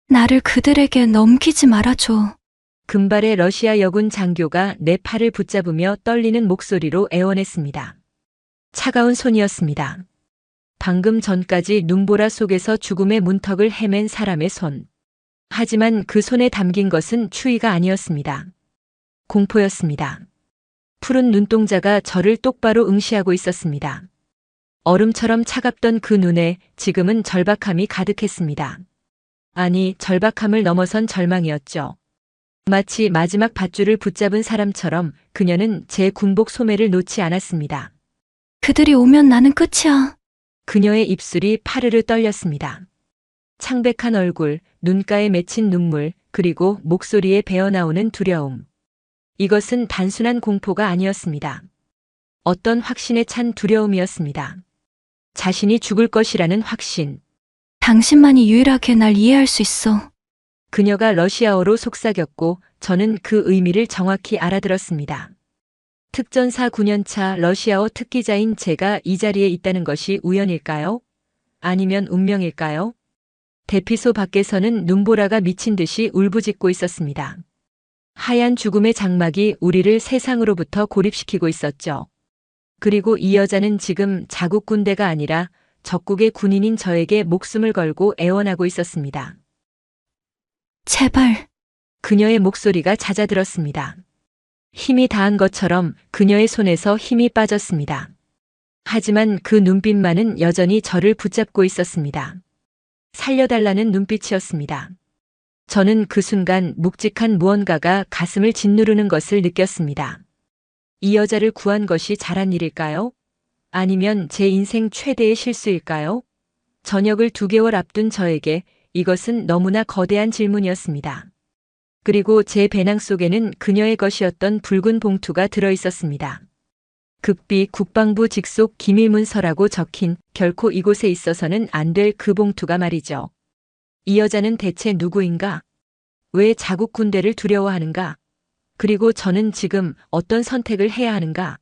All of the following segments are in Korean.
나를 그들에게 넘기지 말아줘. 금발의 러시아 여군 장교가 내 팔을 붙잡으며 떨리는 목소리로 애원했습니다. 차가운 손이었습니다. 방금 전까지 눈보라 속에서 죽음의 문턱을 헤맨 사람의 손. 하지만 그 손에 담긴 것은 추위가 아니었습니다. 공포였습니다. 푸른 눈동자가 저를 똑바로 응시하고 있었습니다. 얼음처럼 차갑던 그 눈에 지금은 절박함이 가득했습니다. 아니, 절박함을 넘어선 절망이었죠. 마치 마지막 밧줄을 붙잡은 사람처럼 그녀는 제 군복 소매를 놓지 않았습니다. 그들이 오면 나는 끝이야. 그녀의 입술이 파르르 떨렸습니다. 창백한 얼굴, 눈가에 맺힌 눈물, 그리고 목소리에 배어나오는 두려움. 이것은 단순한 공포가 아니었습니다. 어떤 확신에 찬 두려움이었습니다. 자신이 죽을 것이라는 확신. 당신만이 유일하게 날 이해할 수 있어. 그녀가 러시아어로 속삭였고 저는 그 의미를 정확히 알아들었습니다. 특전사 9년차 러시아어 특기자인 제가 이 자리에 있다는 것이 우연일까요? 아니면 운명일까요? 대피소 밖에서는 눈보라가 미친 듯이 울부짖고 있었습니다. 하얀 죽음의 장막이 우리를 세상으로부터 고립시키고 있었죠. 그리고 이 여자는 지금 자국 군대가 아니라 적국의 군인인 저에게 목숨을 걸고 애원하고 있었습니다. 제발. 그녀의 목소리가 잦아들었습니다. 힘이 다한 것처럼 그녀의 손에서 힘이 빠졌습니다. 하지만 그 눈빛만은 여전히 저를 붙잡고 있었습니다. 살려달라는 눈빛이었습니다. 저는 그 순간 묵직한 무언가가 가슴을 짓누르는 것을 느꼈습니다. 이 여자를 구한 것이 잘한 일일까요? 아니면 제 인생 최대의 실수일까요? 전역을 2개월 앞둔 저에게 이것은 너무나 거대한 질문이었습니다. 그리고 제 배낭 속에는 그녀의 것이었던 붉은 봉투가 들어 있었습니다. 극비 국방부 직속 기밀문서라고 적힌 결코 이곳에 있어서는 안 될 그 봉투가 말이죠. 이 여자는 대체 누구인가? 왜 자국 군대를 두려워하는가? 그리고 저는 지금 어떤 선택을 해야 하는가?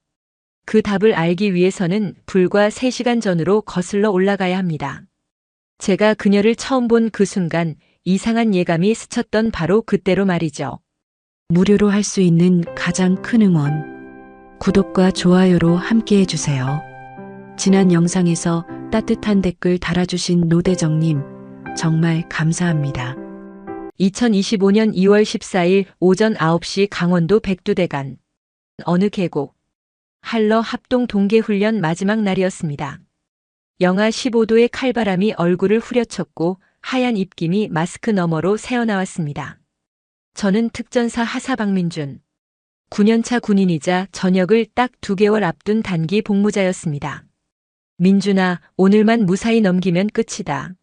그 답을 알기 위해서는 불과 3시간 전으로 거슬러 올라가야 합니다. 제가 그녀를 처음 본 그 순간 이상한 예감이 스쳤던 바로 그때로 말이죠. 무료로 할 수 있는 가장 큰 응원. 구독과 좋아요로 함께 해주세요. 지난 영상에서 따뜻한 댓글 달아주신 노대정님, 정말 감사합니다. 2025년 2월 14일 오전 9시 강원도 백두대간. 어느 계곡. 한러 합동 동계훈련 마지막 날이었습니다. 영하 15도의 칼바람이 얼굴을 후려쳤고 하얀 입김이 마스크 너머로 새어나왔습니다. 저는 특전사 하사 박민준. 9년차 군인이자 전역을 딱 2개월 앞둔 단기 복무자였습니다. 민준아, 오늘만 무사히 넘기면 끝이다.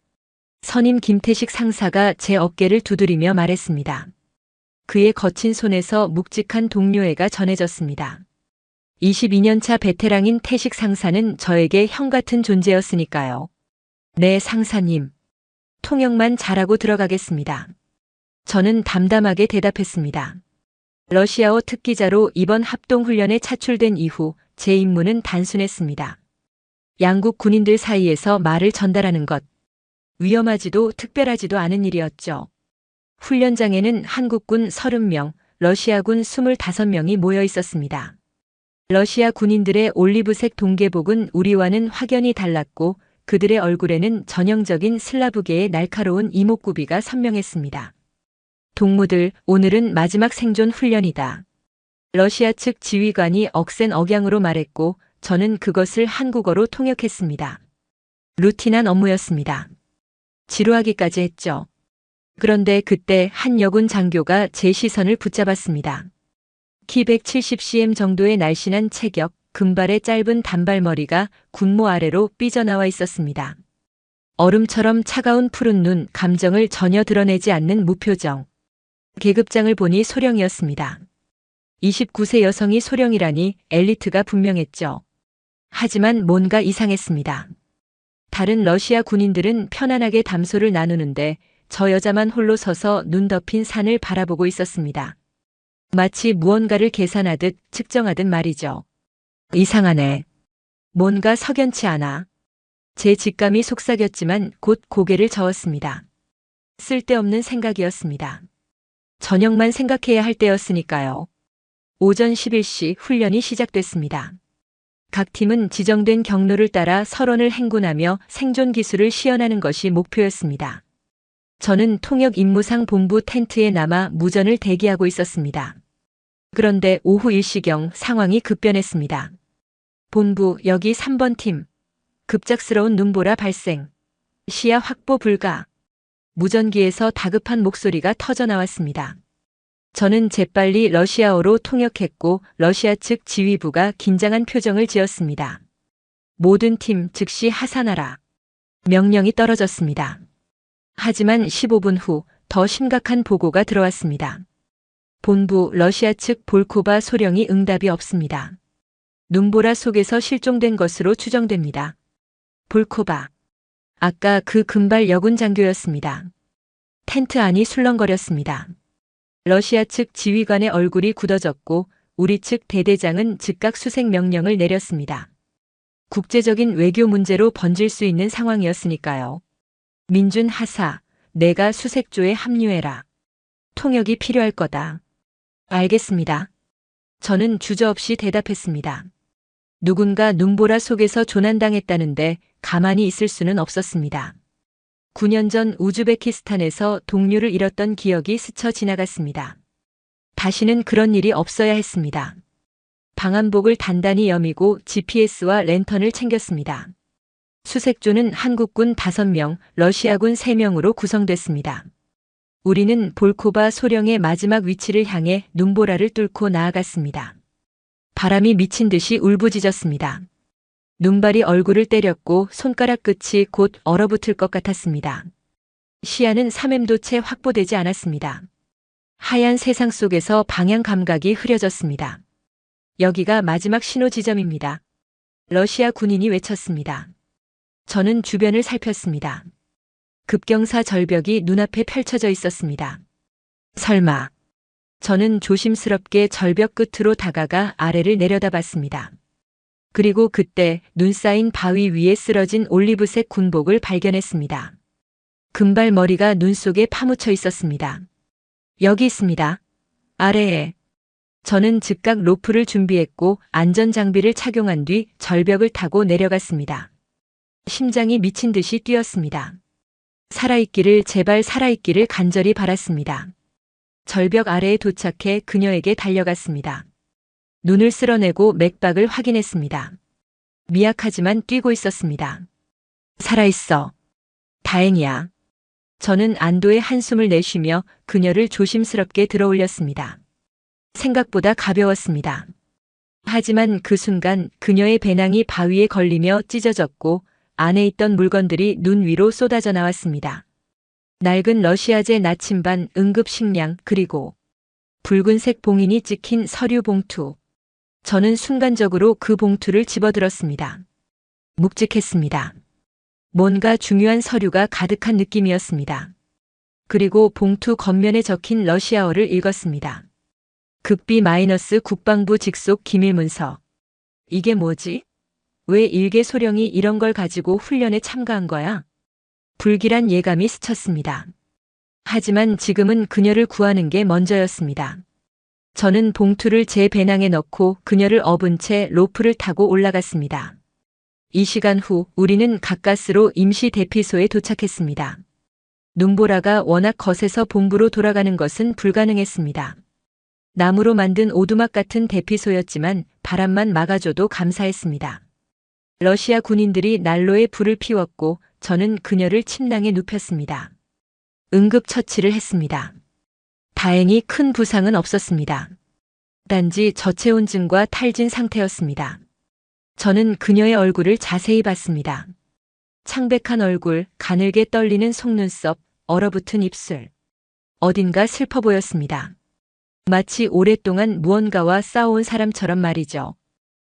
선임 김태식 상사가 제 어깨를 두드리며 말했습니다. 그의 거친 손에서 묵직한 동료애가 전해졌습니다. 22년차 베테랑인 태식 상사는 저에게 형 같은 존재였으니까요. 네, 상사님. 통역만 잘하고 들어가겠습니다. 저는 담담하게 대답했습니다. 러시아어 특기자로 이번 합동훈련에 차출된 이후 제 임무는 단순했습니다. 양국 군인들 사이에서 말을 전달하는 것. 위험하지도 특별하지도 않은 일이었죠. 훈련장에는 한국군 30명, 러시아군 25명이 모여 있었습니다. 러시아 군인들의 올리브색 동계복은 우리와는 확연히 달랐고 그들의 얼굴에는 전형적인 슬라브계의 날카로운 이목구비가 선명했습니다. 동무들, 오늘은 마지막 생존 훈련이다. 러시아 측 지휘관이 억센 억양으로 말했고 저는 그것을 한국어로 통역했습니다. 루틴한 업무였습니다. 지루하기까지 했죠. 그런데 그때 한 여군 장교가 제 시선을 붙잡았습니다. 키 170cm 정도의 날씬한 체격, 금발의 짧은 단발머리가 군모 아래로 삐져나와 있었습니다. 얼음처럼 차가운 푸른 눈, 감정을 전혀 드러내지 않는 무표정. 계급장을 보니 소령이었습니다. 29세 여성이 소령이라니 엘리트가 분명했죠. 하지만 뭔가 이상했습니다. 다른 러시아 군인들은 편안하게 담소를 나누는데 저 여자만 홀로 서서 눈 덮인 산을 바라보고 있었습니다. 마치 무언가를 계산하듯 측정하듯 말이죠. 이상하네. 뭔가 석연치 않아. 제 직감이 속삭였지만 곧 고개를 저었습니다. 쓸데없는 생각이었습니다. 저녁만 생각해야 할 때였으니까요. 오전 11시 훈련이 시작됐습니다. 각 팀은 지정된 경로를 따라 설원을 행군하며 생존 기술을 시연하는 것이 목표였습니다. 저는 통역 임무상 본부 텐트에 남아 무전을 대기하고 있었습니다. 그런데 오후 1시경 상황이 급변했습니다. 본부 여기 3번 팀. 급작스러운 눈보라 발생. 시야 확보 불가. 무전기에서 다급한 목소리가 터져 나왔습니다. 저는 재빨리 러시아어로 통역했고 러시아 측 지휘부가 긴장한 표정을 지었습니다. 모든 팀 즉시 하산하라. 명령이 떨어졌습니다. 하지만 15분 후 더 심각한 보고가 들어왔습니다. 본부 러시아 측 볼코바 소령이 응답이 없습니다. 눈보라 속에서 실종된 것으로 추정됩니다. 볼코바. 아까 그 금발 여군 장교였습니다. 텐트 안이 술렁거렸습니다. 러시아 측 지휘관의 얼굴이 굳어졌고 우리 측 대대장은 즉각 수색 명령을 내렸습니다. 국제적인 외교 문제로 번질 수 있는 상황이었으니까요. 민준 하사, 내가 수색조에 합류해라. 통역이 필요할 거다. 알겠습니다. 저는 주저없이 대답했습니다. 누군가 눈보라 속에서 조난당했다는데 가만히 있을 수는 없었습니다. 9년 전 우즈베키스탄에서 동료를 잃었던 기억이 스쳐 지나갔습니다. 다시는 그런 일이 없어야 했습니다. 방한복을 단단히 여미고 GPS와 랜턴을 챙겼습니다. 수색조는 한국군 5명, 러시아군 3명으로 구성됐습니다. 우리는 볼코바 소령의 마지막 위치를 향해 눈보라를 뚫고 나아갔습니다. 바람이 미친 듯이 울부짖었습니다. 눈발이 얼굴을 때렸고 손가락 끝이 곧 얼어붙을 것 같았습니다. 시야는 3M도 채 확보되지 않았습니다. 하얀 세상 속에서 방향 감각이 흐려졌습니다. 여기가 마지막 신호 지점입니다. 러시아 군인이 외쳤습니다. 저는 주변을 살폈습니다. 급경사 절벽이 눈앞에 펼쳐져 있었습니다. 설마. 저는 조심스럽게 절벽 끝으로 다가가 아래를 내려다봤습니다. 그리고 그때 눈 쌓인 바위 위에 쓰러진 올리브색 군복을 발견했습니다. 금발 머리가 눈 속에 파묻혀 있었습니다. 여기 있습니다. 아래에. 저는 즉각 로프를 준비했고 안전장비를 착용한 뒤 절벽을 타고 내려갔습니다. 심장이 미친 듯이 뛰었습니다. 살아있기를 제발 살아있기를 간절히 바랐습니다. 절벽 아래에 도착해 그녀에게 달려갔습니다. 눈을 쓸어내고 맥박을 확인했습니다. 미약하지만 뛰고 있었습니다. 살아있어. 다행이야. 저는 안도의 한숨을 내쉬며 그녀를 조심스럽게 들어올렸습니다. 생각보다 가벼웠습니다. 하지만 그 순간 그녀의 배낭이 바위에 걸리며 찢어졌고 안에 있던 물건들이 눈 위로 쏟아져 나왔습니다. 낡은 러시아제 나침반, 응급식량, 그리고 붉은색 봉인이 찍힌 서류 봉투. 저는 순간적으로 그 봉투를 집어들었습니다. 묵직했습니다. 뭔가 중요한 서류가 가득한 느낌이었습니다. 그리고 봉투 겉면에 적힌 러시아어를 읽었습니다. 극비 마이너스 국방부 직속 기밀문서. 이게 뭐지? 왜 일개 소령이 이런 걸 가지고 훈련에 참가한 거야? 불길한 예감이 스쳤습니다. 하지만 지금은 그녀를 구하는 게 먼저였습니다. 저는 봉투를 제 배낭에 넣고 그녀를 업은 채 로프를 타고 올라갔습니다. 이 시간 후 우리는 가까스로 임시 대피소에 도착했습니다. 눈보라가 워낙 거세서 본부로 돌아가는 것은 불가능했습니다. 나무로 만든 오두막 같은 대피소였지만 바람만 막아줘도 감사했습니다. 러시아 군인들이 난로에 불을 피웠고 저는 그녀를 침낭에 눕혔습니다. 응급처치를 했습니다. 다행히 큰 부상은 없었습니다. 단지 저체온증과 탈진 상태였습니다. 저는 그녀의 얼굴을 자세히 봤습니다. 창백한 얼굴, 가늘게 떨리는 속눈썹, 얼어붙은 입술. 어딘가 슬퍼 보였습니다. 마치 오랫동안 무언가와 싸워온 사람처럼 말이죠.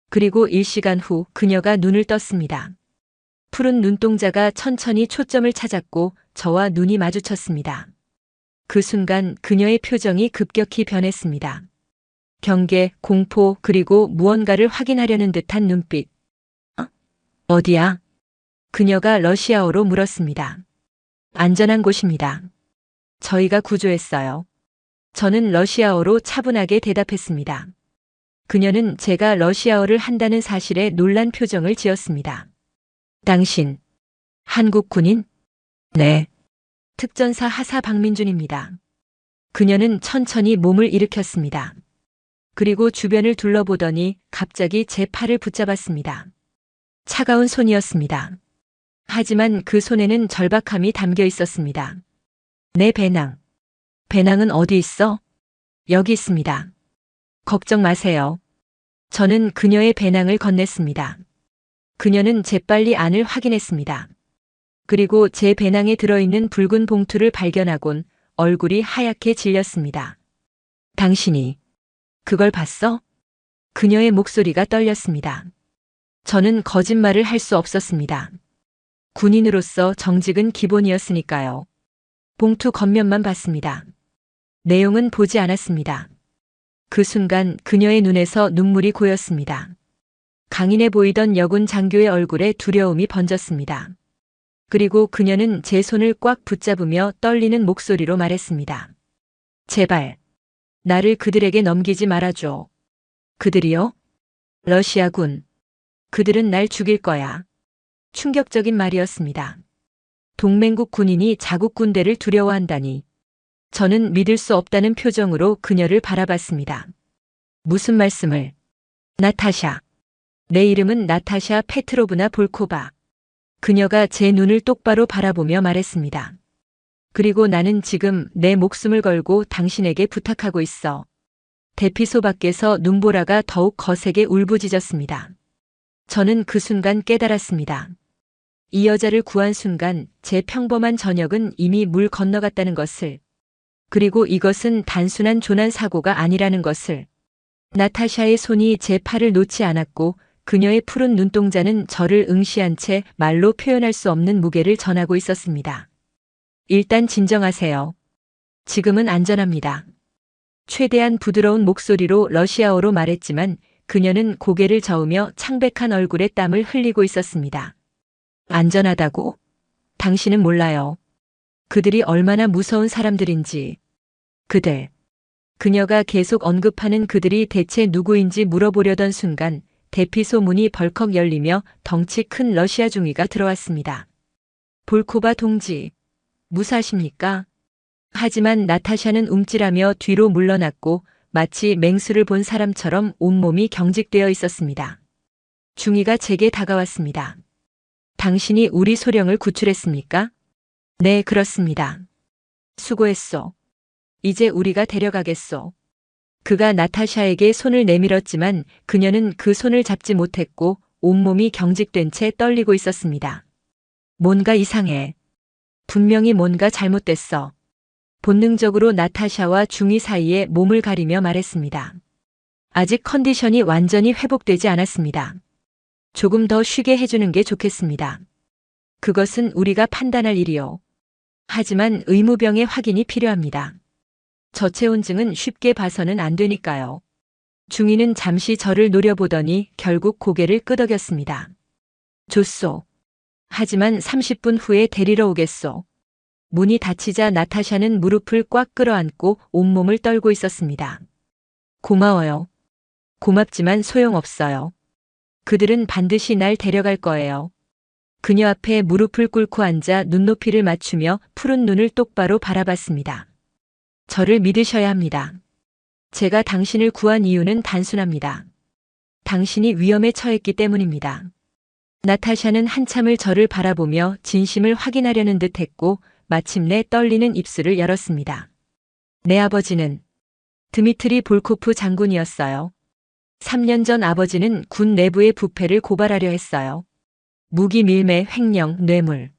그리고 1시간 후 그녀가 눈을 떴습니다. 푸른 눈동자가 천천히 초점을 찾았고 저와 눈이 마주쳤습니다. 그 순간 그녀의 표정이 급격히 변했습니다. 경계, 공포, 그리고 무언가를 확인하려는 듯한 눈빛. 어디야? 그녀가 러시아어로 물었습니다. 안전한 곳입니다. 저희가 구조했어요. 저는 러시아어로 차분하게 대답했습니다. 그녀는 제가 러시아어를 한다는 사실에 놀란 표정을 지었습니다. 당신, 한국 군인? 네. 특전사 하사 박민준입니다. 그녀는 천천히 몸을 일으켰습니다. 그리고 주변을 둘러보더니 갑자기 제 팔을 붙잡았습니다. 차가운 손이었습니다. 하지만 그 손에는 절박함이 담겨 있었습니다. 내 배낭. 배낭은 어디 있어? 여기 있습니다. 걱정 마세요. 저는 그녀의 배낭을 건넸습니다. 그녀는 재빨리 안을 확인했습니다. 그리고 제 배낭에 들어있는 붉은 봉투를 발견하곤 얼굴이 하얗게 질렸습니다. 당신이 그걸 봤어? 그녀의 목소리가 떨렸습니다. 저는 거짓말을 할 수 없었습니다. 군인으로서 정직은 기본이었으니까요. 봉투 겉면만 봤습니다. 내용은 보지 않았습니다. 그 순간 그녀의 눈에서 눈물이 고였습니다. 강인해 보이던 여군 장교의 얼굴에 두려움이 번졌습니다. 그리고 그녀는 제 손을 꽉 붙잡으며 떨리는 목소리로 말했습니다. 제발, 나를 그들에게 넘기지 말아줘. 그들이요? 러시아군. 그들은 날 죽일 거야. 충격적인 말이었습니다. 동맹국 군인이 자국 군대를 두려워한다니. 저는 믿을 수 없다는 표정으로 그녀를 바라봤습니다. 무슨 말씀을? 나타샤. 내 이름은 나타샤 페트로브나 볼코바. 그녀가 제 눈을 똑바로 바라보며 말했습니다. 그리고 나는 지금 내 목숨을 걸고 당신에게 부탁하고 있어. 대피소 밖에서 눈보라가 더욱 거세게 울부짖었습니다. 저는 그 순간 깨달았습니다. 이 여자를 구한 순간 제 평범한 저녁은 이미 물 건너갔다는 것을, 그리고 이것은 단순한 조난 사고가 아니라는 것을. 나타샤의 손이 제 팔을 놓지 않았고 그녀의 푸른 눈동자는 저를 응시한 채 말로 표현할 수 없는 무게를 전하고 있었습니다. 일단 진정하세요. 지금은 안전합니다. 최대한 부드러운 목소리로 러시아어로 말했지만 그녀는 고개를 저으며 창백한 얼굴에 땀을 흘리고 있었습니다. 안전하다고? 당신은 몰라요. 그들이 얼마나 무서운 사람들인지. 그들. 그녀가 계속 언급하는 그들이 대체 누구인지 물어보려던 순간 대피소 문이 벌컥 열리며 덩치 큰 러시아 중위가 들어왔습니다. 볼코바 동지, 무사하십니까? 하지만 나타샤는 움찔하며 뒤로 물러났고 마치 맹수를 본 사람처럼 온몸이 경직되어 있었습니다. 중위가 제게 다가왔습니다. 당신이 우리 소령을 구출했습니까? 네, 그렇습니다. 수고했소. 이제 우리가 데려가겠소. 그가 나타샤에게 손을 내밀었지만 그녀는 그 손을 잡지 못했고 온몸이 경직된 채 떨리고 있었습니다. 뭔가 이상해. 분명히 뭔가 잘못됐어. 본능적으로 나타샤와 중위 사이에 몸을 가리며 말했습니다. 아직 컨디션이 완전히 회복되지 않았습니다. 조금 더 쉬게 해주는 게 좋겠습니다. 그것은 우리가 판단할 일이요. 하지만 의무병의 확인이 필요합니다. 저체온증은 쉽게 봐서는 안 되니까요. 중위는 잠시 저를 노려보더니 결국 고개를 끄덕였습니다. 좋소. 하지만 30분 후에 데리러 오겠소. 문이 닫히자 나타샤는 무릎을 꽉 끌어안고 온몸을 떨고 있었습니다. 고마워요. 고맙지만 소용없어요. 그들은 반드시 날 데려갈 거예요. 그녀 앞에 무릎을 꿇고 앉아 눈높이를 맞추며 푸른 눈을 똑바로 바라봤습니다. 저를 믿으셔야 합니다. 제가 당신을 구한 이유는 단순합니다. 당신이 위험에 처했기 때문입니다. 나타샤는 한참을 저를 바라보며 진심을 확인하려는 듯 했고 마침내 떨리는 입술을 열었습니다. 내 아버지는 드미트리 볼코프 장군이었어요. 3년 전 아버지는 군 내부의 부패를 고발하려 했어요. 무기 밀매, 횡령, 뇌물.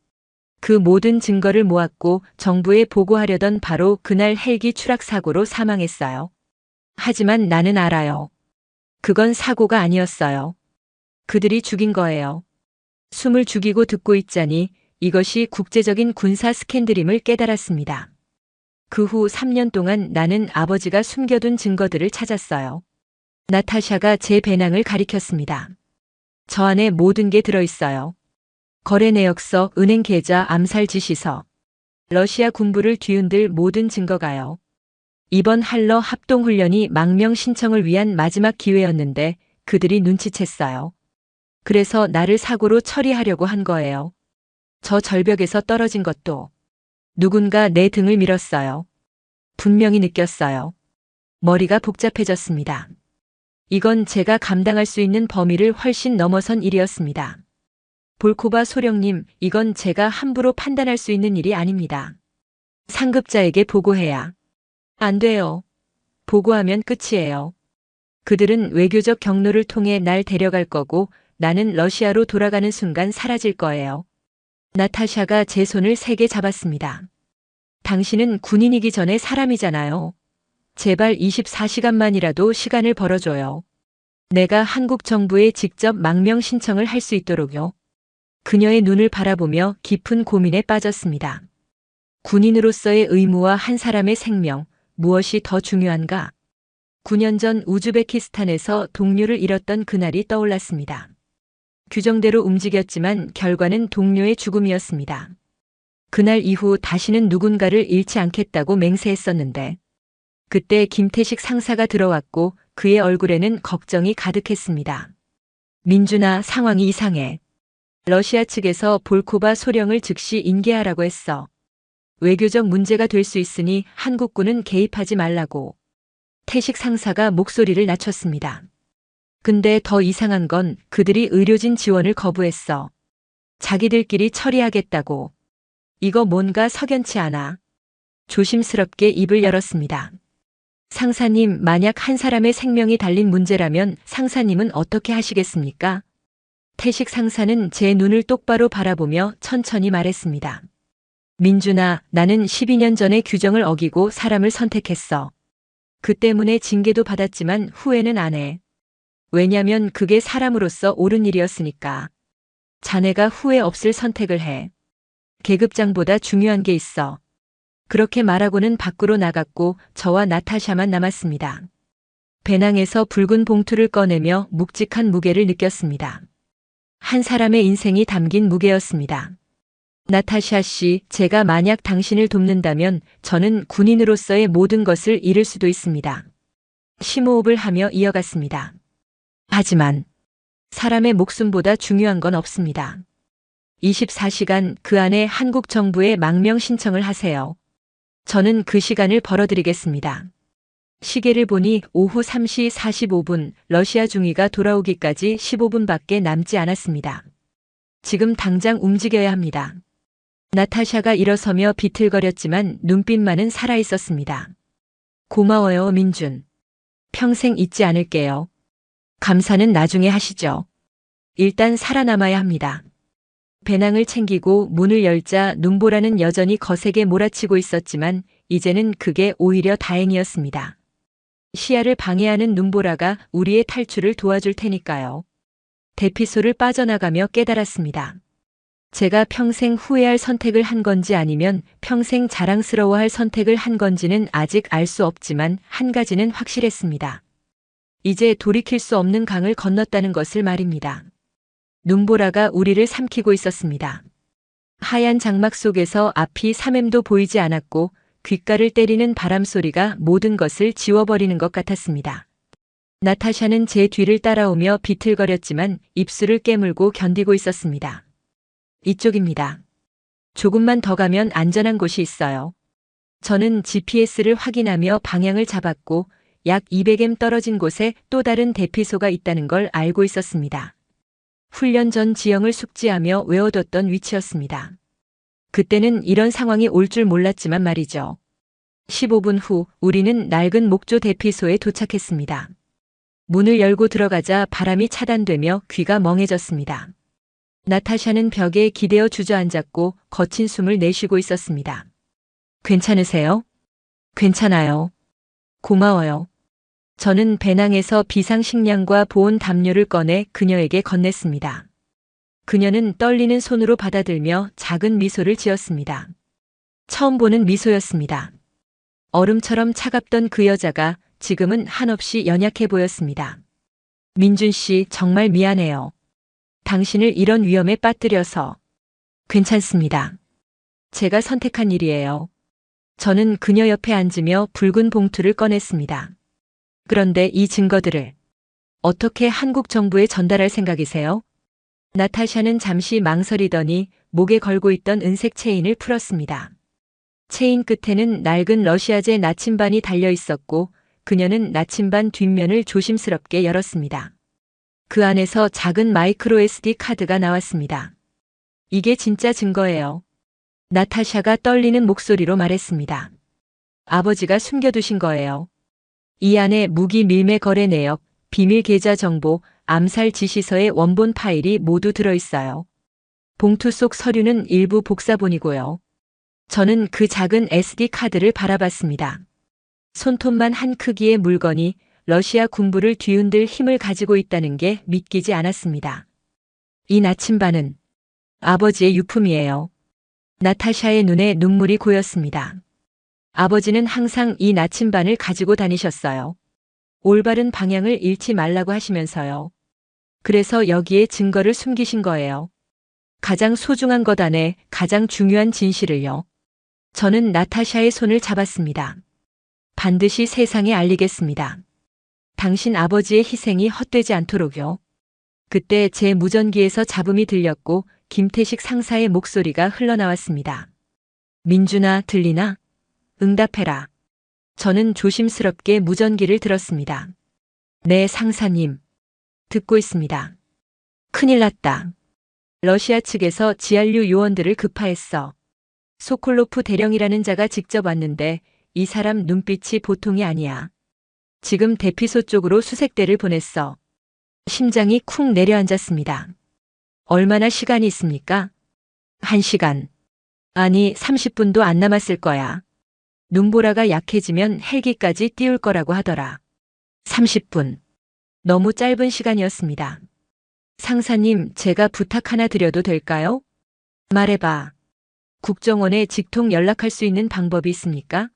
그 모든 증거를 모았고 정부에 보고하려던 바로 그날 헬기 추락 사고로 사망했어요. 하지만 나는 알아요. 그건 사고가 아니었어요. 그들이 죽인 거예요. 숨을 죽이고 듣고 있자니 이것이 국제적인 군사 스캔들임을 깨달았습니다. 그 후 3년 동안 나는 아버지가 숨겨둔 증거들을 찾았어요. 나타샤가 제 배낭을 가리켰습니다. 저 안에 모든 게 들어있어요. 거래 내역서, 은행 계좌, 암살 지시서. 러시아 군부를 뒤흔들 모든 증거가요. 이번 할러 합동훈련이 망명 신청을 위한 마지막 기회였는데 그들이 눈치챘어요. 그래서 나를 사고로 처리하려고 한 거예요. 저 절벽에서 떨어진 것도 누군가 내 등을 밀었어요. 분명히 느꼈어요. 머리가 복잡해졌습니다. 이건 제가 감당할 수 있는 범위를 훨씬 넘어선 일이었습니다. 볼코바 소령님, 이건 제가 함부로 판단할 수 있는 일이 아닙니다. 상급자에게 보고해야. 안 돼요. 보고하면 끝이에요. 그들은 외교적 경로를 통해 날 데려갈 거고 나는 러시아로 돌아가는 순간 사라질 거예요. 나타샤가 제 손을 세게 잡았습니다. 당신은 군인이기 전에 사람이잖아요. 제발 24시간만이라도 시간을 벌어줘요. 내가 한국 정부에 직접 망명 신청을 할 수 있도록요. 그녀의 눈을 바라보며 깊은 고민에 빠졌습니다. 군인으로서의 의무와 한 사람의 생명, 무엇이 더 중요한가? 9년 전 우즈베키스탄에서 동료를 잃었던 그날이 떠올랐습니다. 규정대로 움직였지만 결과는 동료의 죽음이었습니다. 그날 이후 다시는 누군가를 잃지 않겠다고 맹세했었는데 그때 김태식 상사가 들어왔고 그의 얼굴에는 걱정이 가득했습니다. 민준아, 상황이 이상해. 러시아 측에서 볼코바 소령을 즉시 인계하라고 했어. 외교적 문제가 될 수 있으니 한국군은 개입하지 말라고. 태식 상사가 목소리를 낮췄습니다. 근데 더 이상한 건 그들이 의료진 지원을 거부했어. 자기들끼리 처리하겠다고. 이거 뭔가 석연치 않아. 조심스럽게 입을 열었습니다. 상사님, 만약 한 사람의 생명이 달린 문제라면 상사님은 어떻게 하시겠습니까? 태식 상사는 제 눈을 똑바로 바라보며 천천히 말했습니다. 민준아, 나는 12년 전에 규정을 어기고 사람을 선택했어. 그 때문에 징계도 받았지만 후회는 안 해. 왜냐면 그게 사람으로서 옳은 일이었으니까. 자네가 후회 없을 선택을 해. 계급장보다 중요한 게 있어. 그렇게 말하고는 밖으로 나갔고 저와 나타샤만 남았습니다. 배낭에서 붉은 봉투를 꺼내며 묵직한 무게를 느꼈습니다. 한 사람의 인생이 담긴 무게였습니다. 나타샤 씨, 제가 만약 당신을 돕는다면 저는 군인으로서의 모든 것을 잃을 수도 있습니다. 심호흡을 하며 이어갔습니다. 하지만 사람의 목숨보다 중요한 건 없습니다. 24시간 그 안에 한국 정부에 망명 신청을 하세요. 저는 그 시간을 벌어드리겠습니다. 시계를 보니 오후 3시 45분, 러시아 중위가 돌아오기까지 15분밖에 남지 않았습니다. 지금 당장 움직여야 합니다. 나타샤가 일어서며 비틀거렸지만 눈빛만은 살아있었습니다. 고마워요, 민준. 평생 잊지 않을게요. 감사는 나중에 하시죠. 일단 살아남아야 합니다. 배낭을 챙기고 문을 열자 눈보라는 여전히 거세게 몰아치고 있었지만 이제는 그게 오히려 다행이었습니다. 시야를 방해하는 눈보라가 우리의 탈출을 도와줄 테니까요. 대피소를 빠져나가며 깨달았습니다. 제가 평생 후회할 선택을 한 건지 아니면 평생 자랑스러워할 선택을 한 건지는 아직 알 수 없지만 한 가지는 확실했습니다. 이제 돌이킬 수 없는 강을 건넜다는 것을 말입니다. 눈보라가 우리를 삼키고 있었습니다. 하얀 장막 속에서 앞이 3엠도 보이지 않았고 귓가를 때리는 바람 소리가 모든 것을 지워버리는 것 같았습니다. 나타샤는 제 뒤를 따라오며 비틀거렸지만 입술을 깨물고 견디고 있었습니다. 이쪽입니다. 조금만 더 가면 안전한 곳이 있어요. 저는 GPS를 확인하며 방향을 잡았고 약 200m 떨어진 곳에 또 다른 대피소가 있다는 걸 알고 있었습니다. 훈련 전 지형을 숙지하며 외워뒀던 위치였습니다. 그때는 이런 상황이 올 줄 몰랐지만 말이죠. 15분 후 우리는 낡은 목조 대피소에 도착했습니다. 문을 열고 들어가자 바람이 차단되며 귀가 멍해졌습니다. 나타샤는 벽에 기대어 주저앉았고 거친 숨을 내쉬고 있었습니다. 괜찮으세요? 괜찮아요. 고마워요. 저는 배낭에서 비상식량과 보온 담요를 꺼내 그녀에게 건넸습니다. 그녀는 떨리는 손으로 받아들며 작은 미소를 지었습니다. 처음 보는 미소였습니다. 얼음처럼 차갑던 그 여자가 지금은 한없이 연약해 보였습니다. 민준 씨, 정말 미안해요. 당신을 이런 위험에 빠뜨려서. 괜찮습니다. 제가 선택한 일이에요. 저는 그녀 옆에 앉으며 붉은 봉투를 꺼냈습니다. 그런데 이 증거들을 어떻게 한국 정부에 전달할 생각이세요? 나타샤는 잠시 망설이더니 목에 걸고 있던 은색 체인을 풀었습니다. 체인 끝에는 낡은 러시아제 나침반이 달려 있었고 그녀는 나침반 뒷면을 조심스럽게 열었습니다. 그 안에서 작은 마이크로 SD 카드가 나왔습니다. 이게 진짜 증거예요. 나타샤가 떨리는 목소리로 말했습니다. 아버지가 숨겨두신 거예요. 이 안에 무기 밀매 거래 내역, 비밀 계좌 정보, 암살 지시서의 원본 파일이 모두 들어있어요. 봉투 속 서류는 일부 복사본이고요. 저는 그 작은 SD 카드를 바라봤습니다. 손톱만 한 크기의 물건이 러시아 군부를 뒤흔들 힘을 가지고 있다는 게 믿기지 않았습니다. 이 나침반은 아버지의 유품이에요. 나타샤의 눈에 눈물이 고였습니다. 아버지는 항상 이 나침반을 가지고 다니셨어요. 올바른 방향을 잃지 말라고 하시면서요. 그래서 여기에 증거를 숨기신 거예요. 가장 소중한 것 안에 가장 중요한 진실을요. 저는 나타샤의 손을 잡았습니다. 반드시 세상에 알리겠습니다. 당신 아버지의 희생이 헛되지 않도록요. 그때 제 무전기에서 잡음이 들렸고 김태식 상사의 목소리가 흘러나왔습니다. 민준아, 들리나? 응답해라. 저는 조심스럽게 무전기를 들었습니다. 네, 상사님. 듣고 있습니다. 큰일 났다. 러시아 측에서 지한류 요원들을 급파했어. 소콜로프 대령이라는 자가 직접 왔는데 이 사람 눈빛이 보통이 아니야. 지금 대피소 쪽으로 수색대를 보냈어. 심장이 쿵 내려앉았습니다. 얼마나 시간이 있습니까? 1시간. 아니, 30분도 안 남았을 거야. 눈보라가 약해지면 헬기까지 띄울 거라고 하더라. 30분. 너무 짧은 시간이었습니다. 상사님, 제가 부탁 하나 드려도 될까요? 말해봐. 국정원에 직통 연락할 수 있는 방법이 있습니까?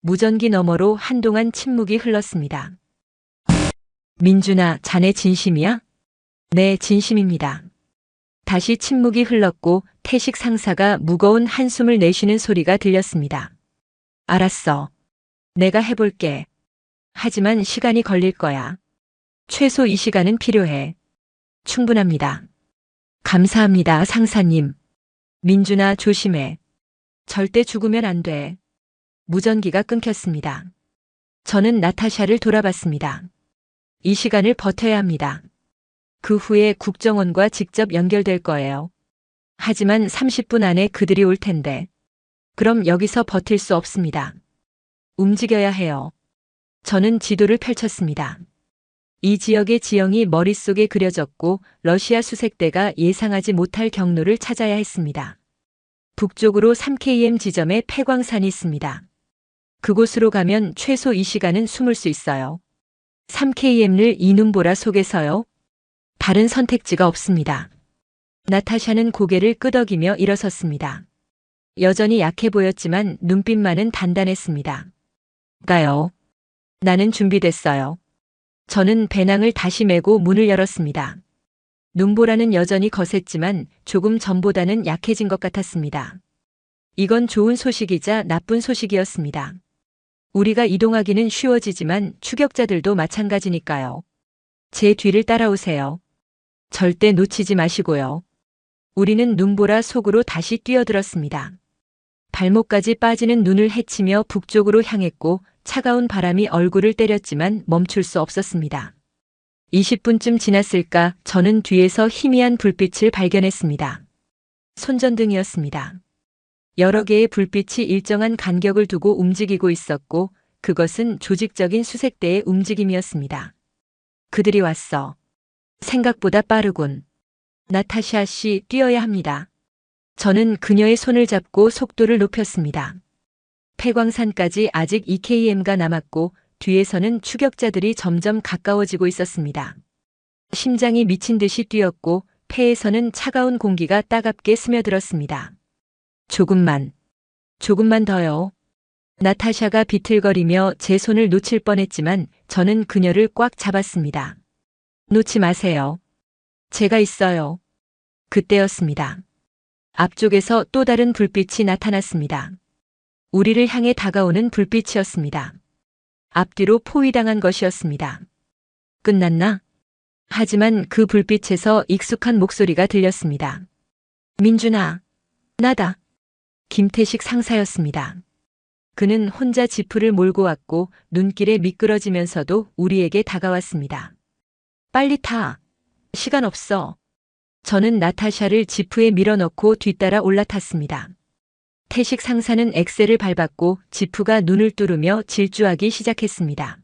무전기 너머로 한동안 침묵이 흘렀습니다. 민준아, 자네 진심이야? 네, 진심입니다. 다시 침묵이 흘렀고 태식 상사가 무거운 한숨을 내쉬는 소리가 들렸습니다. 알았어. 내가 해볼게. 하지만 시간이 걸릴 거야. 최소 2시간은 필요해. 충분합니다. 감사합니다, 상사님. 민준아, 조심해. 절대 죽으면 안 돼. 무전기가 끊겼습니다. 저는 나타샤를 돌아봤습니다. 이 시간을 버텨야 합니다. 그 후에 국정원과 직접 연결될 거예요. 하지만 30분 안에 그들이 올 텐데. 그럼 여기서 버틸 수 없습니다. 움직여야 해요. 저는 지도를 펼쳤습니다. 이 지역의 지형이 머릿속에 그려졌고 러시아 수색대가 예상하지 못할 경로를 찾아야 했습니다. 북쪽으로 3km 지점에 폐광산이 있습니다. 그곳으로 가면 최소 2시간은 숨을 수 있어요. 3km를 이 눈보라 속에서요. 다른 선택지가 없습니다. 나타샤는 고개를 끄덕이며 일어섰습니다. 여전히 약해 보였지만 눈빛만은 단단했습니다. 가요. 나는 준비됐어요. 저는 배낭을 다시 메고 문을 열었습니다. 눈보라는 여전히 거셌지만 조금 전보다는 약해진 것 같았습니다. 이건 좋은 소식이자 나쁜 소식이었습니다. 우리가 이동하기는 쉬워지지만 추격자들도 마찬가지니까요. 제 뒤를 따라오세요. 절대 놓치지 마시고요. 우리는 눈보라 속으로 다시 뛰어들었습니다. 발목까지 빠지는 눈을 헤치며 북쪽으로 향했고 차가운 바람이 얼굴을 때렸지만 멈출 수 없었습니다. 20분쯤 지났을까 저는 뒤에서 희미한 불빛을 발견했습니다. 손전등이었습니다. 여러 개의 불빛이 일정한 간격을 두고 움직이고 있었고 그것은 조직적인 수색대의 움직임이었습니다. 그들이 왔어. 생각보다 빠르군. 나타샤 씨, 뛰어야 합니다. 저는 그녀의 손을 잡고 속도를 높였습니다. 폐광산까지 아직 2km가 남았고 뒤에서는 추격자들이 점점 가까워지고 있었습니다. 심장이 미친 듯이 뛰었고 폐에서는 차가운 공기가 따갑게 스며들었습니다. 조금만 더요. 나타샤가 비틀거리며 제 손을 놓칠 뻔했지만 저는 그녀를 꽉 잡았습니다. 놓지 마세요. 제가 있어요. 그때였습니다. 앞쪽에서 또 다른 불빛이 나타났습니다. 우리를 향해 다가오는 불빛이었습니다. 앞뒤로 포위당한 것이었습니다. 끝났나? 하지만 그 불빛에서 익숙한 목소리가 들렸습니다. 민준아, 나다. 김태식 상사였습니다. 그는 혼자 지프를 몰고 왔고 눈길에 미끄러지면서도 우리에게 다가왔습니다. 빨리 타. 시간 없어. 저는 나타샤를 지프에 밀어넣고 뒤따라 올라탔습니다. 태식 상사는 엑셀을 밟았고 지프가 눈을 뚫으며 질주하기 시작했습니다.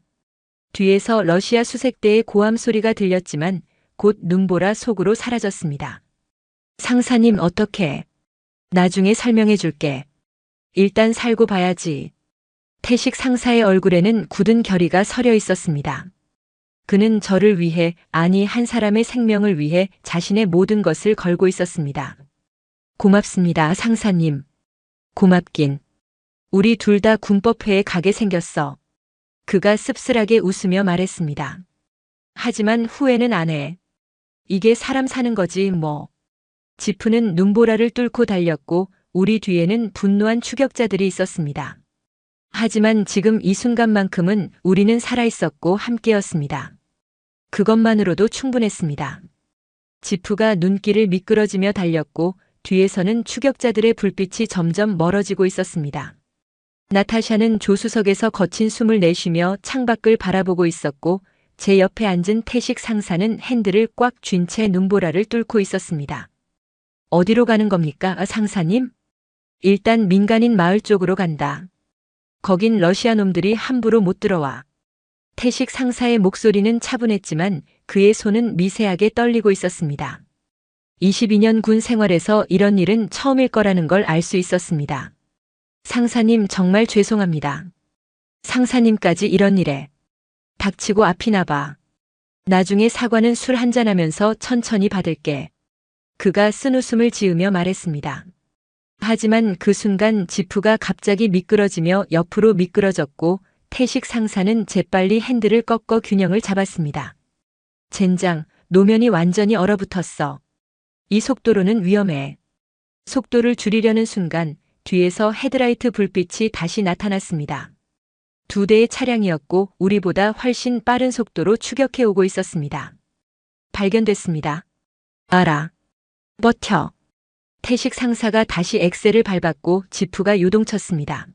뒤에서 러시아 수색대의 고함 소리가 들렸지만 곧 눈보라 속으로 사라졌습니다. 상사님 어떻게? 나중에 설명해 줄게. 일단 살고 봐야지. 태식 상사의 얼굴에는 굳은 결의가 서려 있었습니다. 그는 저를 위해, 아니 한 사람의 생명을 위해 자신의 모든 것을 걸고 있었습니다. 고맙습니다, 상사님. 고맙긴. 우리 둘 다 군법회에 가게 생겼어. 그가 씁쓸하게 웃으며 말했습니다. 하지만 후회는 안 해. 이게 사람 사는 거지 뭐. 지프는 눈보라를 뚫고 달렸고 우리 뒤에는 분노한 추격자들이 있었습니다. 하지만 지금 이 순간만큼은 우리는 살아있었고 함께였습니다. 그것만으로도 충분했습니다. 지프가 눈길을 미끄러지며 달렸고 뒤에서는 추격자들의 불빛이 점점 멀어지고 있었습니다. 나타샤는 조수석에서 거친 숨을 내쉬며 창밖을 바라보고 있었고 제 옆에 앉은 태식 상사는 핸들을 꽉 쥔 채 눈보라를 뚫고 있었습니다. 어디로 가는 겁니까, 상사님? 일단 민간인 마을 쪽으로 간다. 거긴 러시아 놈들이 함부로 못 들어와. 태식 상사의 목소리는 차분했지만 그의 손은 미세하게 떨리고 있었습니다. 22년 군 생활에서 이런 일은 처음일 거라는 걸 알 수 있었습니다. 상사님 정말 죄송합니다. 상사님까지 이런 일에. 닥치고 앞이나 봐. 나중에 사과는 술 한잔하면서 천천히 받을게. 그가 쓴웃음을 지으며 말했습니다. 하지만 그 순간 지프가 갑자기 미끄러지며 옆으로 미끄러졌고 태식 상사는 재빨리 핸들을 꺾어 균형을 잡았습니다. 젠장, 노면이 완전히 얼어붙었어. 이 속도로는 위험해. 속도를 줄이려는 순간 뒤에서 헤드라이트 불빛이 다시 나타났습니다. 2대의 차량이었고 우리보다 훨씬 빠른 속도로 추격해 오고 있었습니다. 발견됐습니다. 알아. 버텨. 태식 상사가 다시 엑셀을 밟았고 지프가 요동쳤습니다.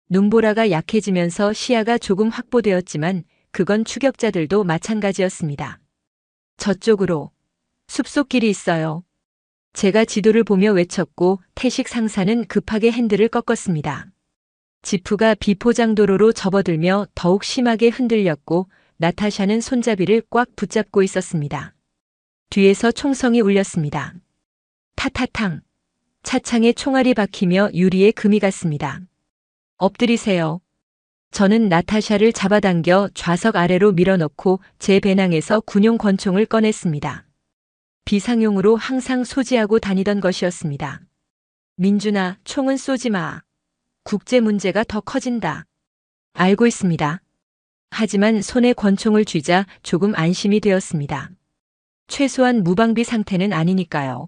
눈보라가 약해지면서 시야가 조금 확보되었지만 그건 추격자들도 마찬가지였습니다. 저쪽으로. 숲속길이 있어요. 제가 지도를 보며 외쳤고 태식 상사는 급하게 핸들을 꺾었습니다. 지프가 비포장도로로 접어들며 더욱 심하게 흔들렸고 나타샤는 손잡이를 꽉 붙잡고 있었습니다. 뒤에서 총성이 울렸습니다. 타타탕. 차창에 총알이 박히며 유리에 금이 갔습니다. 엎드리세요. 저는 나타샤를 잡아당겨 좌석 아래로 밀어넣고 제 배낭에서 군용 권총을 꺼냈습니다. 비상용으로 항상 소지하고 다니던 것이었습니다. 민준아, 총은 쏘지 마. 국제 문제가 더 커진다. 알고 있습니다. 하지만 손에 권총을 쥐자 조금 안심이 되었습니다. 최소한 무방비 상태는 아니니까요.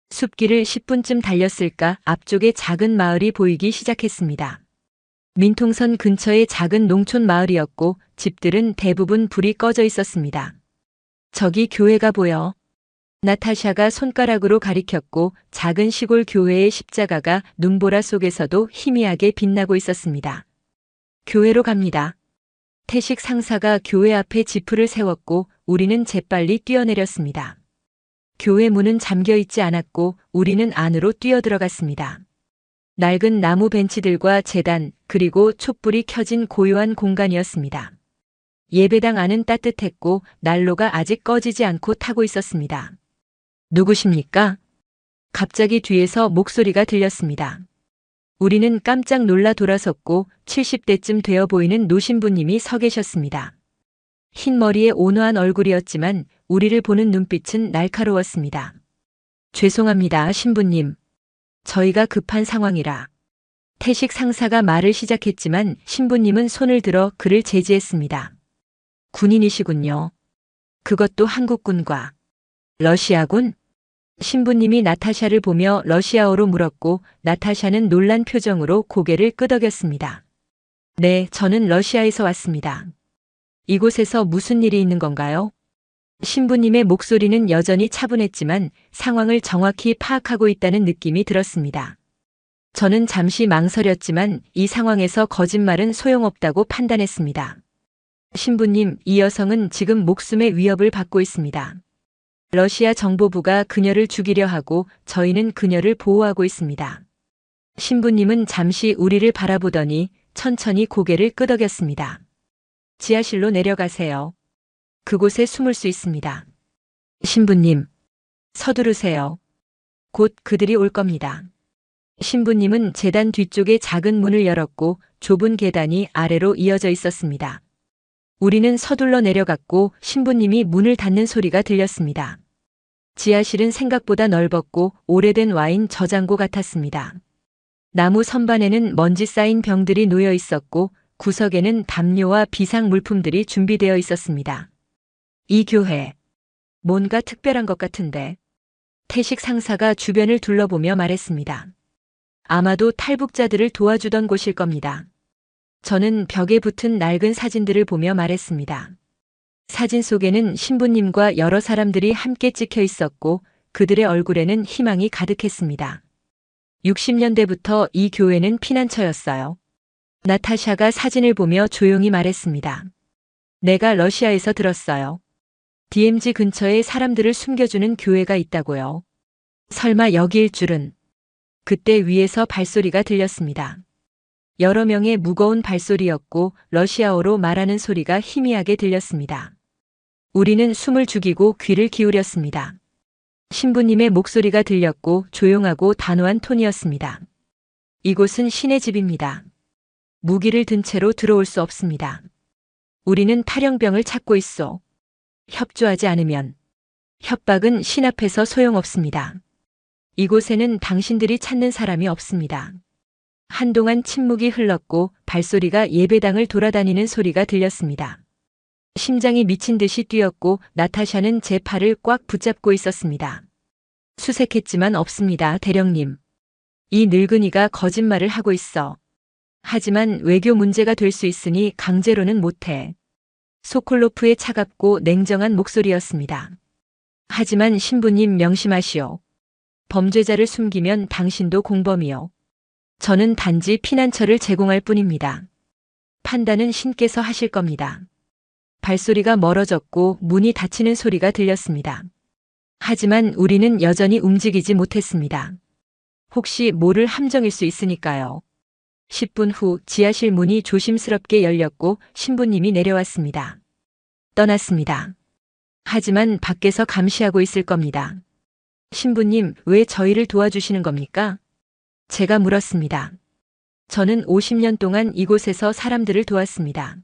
숲길을 10분쯤 달렸을까 앞쪽에 작은 마을이 보이기 시작했습니다. 민통선 근처의 작은 농촌 마을이었고 집들은 대부분 불이 꺼져 있었습니다. 저기 교회가 보여. 나타샤가 손가락으로 가리켰고 작은 시골 교회의 십자가가 눈보라 속에서도 희미하게 빛나고 있었습니다. 교회로 갑니다. 태식 상사가 교회 앞에 지프를 세웠고 우리는 재빨리 뛰어내렸습니다. 교회 문은 잠겨 있지 않았고 우리는 안으로 뛰어들어갔습니다. 낡은 나무 벤치들과 제단 그리고 촛불이 켜진 고요한 공간이었습니다. 예배당 안은 따뜻했고 난로가 아직 꺼지지 않고 타고 있었습니다. 누구십니까? 갑자기 뒤에서 목소리가 들렸습니다. 우리는 깜짝 놀라 돌아섰고 70대쯤 되어 보이는 노신부님이 서 계셨습니다. 흰 머리에 온화한 얼굴이었지만 우리를 보는 눈빛은 날카로웠습니다. 죄송합니다, 신부님. 저희가 급한 상황이라. 태식 상사가 말을 시작했지만 신부님은 손을 들어 그를 제지했습니다. 군인이시군요. 그것도 한국군과 러시아군? 신부님이 나타샤를 보며 러시아어로 물었고 나타샤는 놀란 표정으로 고개를 끄덕였습니다. 네, 저는 러시아에서 왔습니다. 이곳에서 무슨 일이 있는 건가요? 신부님의 목소리는 여전히 차분했지만 상황을 정확히 파악하고 있다는 느낌이 들었습니다. 저는 잠시 망설였지만 이 상황에서 거짓말은 소용없다고 판단했습니다. 신부님, 이 여성은 지금 목숨의 위협을 받고 있습니다. 러시아 정보부가 그녀를 죽이려 하고 저희는 그녀를 보호하고 있습니다. 신부님은 잠시 우리를 바라보더니 천천히 고개를 끄덕였습니다. 지하실로 내려가세요. 그곳에 숨을 수 있습니다. 신부님, 서두르세요. 곧 그들이 올 겁니다. 신부님은 제단 뒤쪽에 작은 문을 열었고 좁은 계단이 아래로 이어져 있었습니다. 우리는 서둘러 내려갔고 신부님이 문을 닫는 소리가 들렸습니다. 지하실은 생각보다 넓었고 오래된 와인 저장고 같았습니다. 나무 선반에는 먼지 쌓인 병들이 놓여 있었고 구석에는 담요와 비상 물품들이 준비되어 있었습니다. 이 교회, 뭔가 특별한 것 같은데. 태식 상사가 주변을 둘러보며 말했습니다. 아마도 탈북자들을 도와주던 곳일 겁니다. 저는 벽에 붙은 낡은 사진들을 보며 말했습니다. 사진 속에는 신부님과 여러 사람들이 함께 찍혀 있었고 그들의 얼굴에는 희망이 가득했습니다. 60년대부터 이 교회는 피난처였어요. 나타샤가 사진을 보며 조용히 말했습니다. 내가 러시아에서 들었어요. DMZ 근처에 사람들을 숨겨주는 교회가 있다고요. 설마 여기일 줄은. 그때 위에서 발소리가 들렸습니다. 여러 명의 무거운 발소리였고 러시아어로 말하는 소리가 희미하게 들렸습니다. 우리는 숨을 죽이고 귀를 기울였습니다. 신부님의 목소리가 들렸고 조용하고 단호한 톤이었습니다. 이곳은 신의 집입니다. 무기를 든 채로 들어올 수 없습니다. 우리는 탈영병을 찾고 있소. 협조하지 않으면 협박은 신 앞에서 소용없습니다. 이곳에는 당신들이 찾는 사람이 없습니다. 한동안 침묵이 흘렀고 발소리가 예배당을 돌아다니는 소리가 들렸습니다. 심장이 미친 듯이 뛰었고 나타샤는 제 팔을 꽉 붙잡고 있었습니다. 수색했지만 없습니다, 대령님. 이 늙은이가 거짓말을 하고 있어. 하지만 외교 문제가 될 수 있으니 강제로는 못해. 소콜로프의 차갑고 냉정한 목소리였습니다. 하지만 신부님 명심하시오. 범죄자를 숨기면 당신도 공범이요. 저는 단지 피난처를 제공할 뿐입니다. 판단은 신께서 하실 겁니다. 발소리가 멀어졌고 문이 닫히는 소리가 들렸습니다. 하지만 우리는 여전히 움직이지 못했습니다. 혹시 모를 함정일 수 있으니까요. 10분 후 지하실 문이 조심스럽게 열렸고 신부님이 내려왔습니다. 떠났습니다. 하지만 밖에서 감시하고 있을 겁니다. 신부님, 왜 저희를 도와주시는 겁니까? 제가 물었습니다. 저는 50년 동안 이곳에서 사람들을 도왔습니다.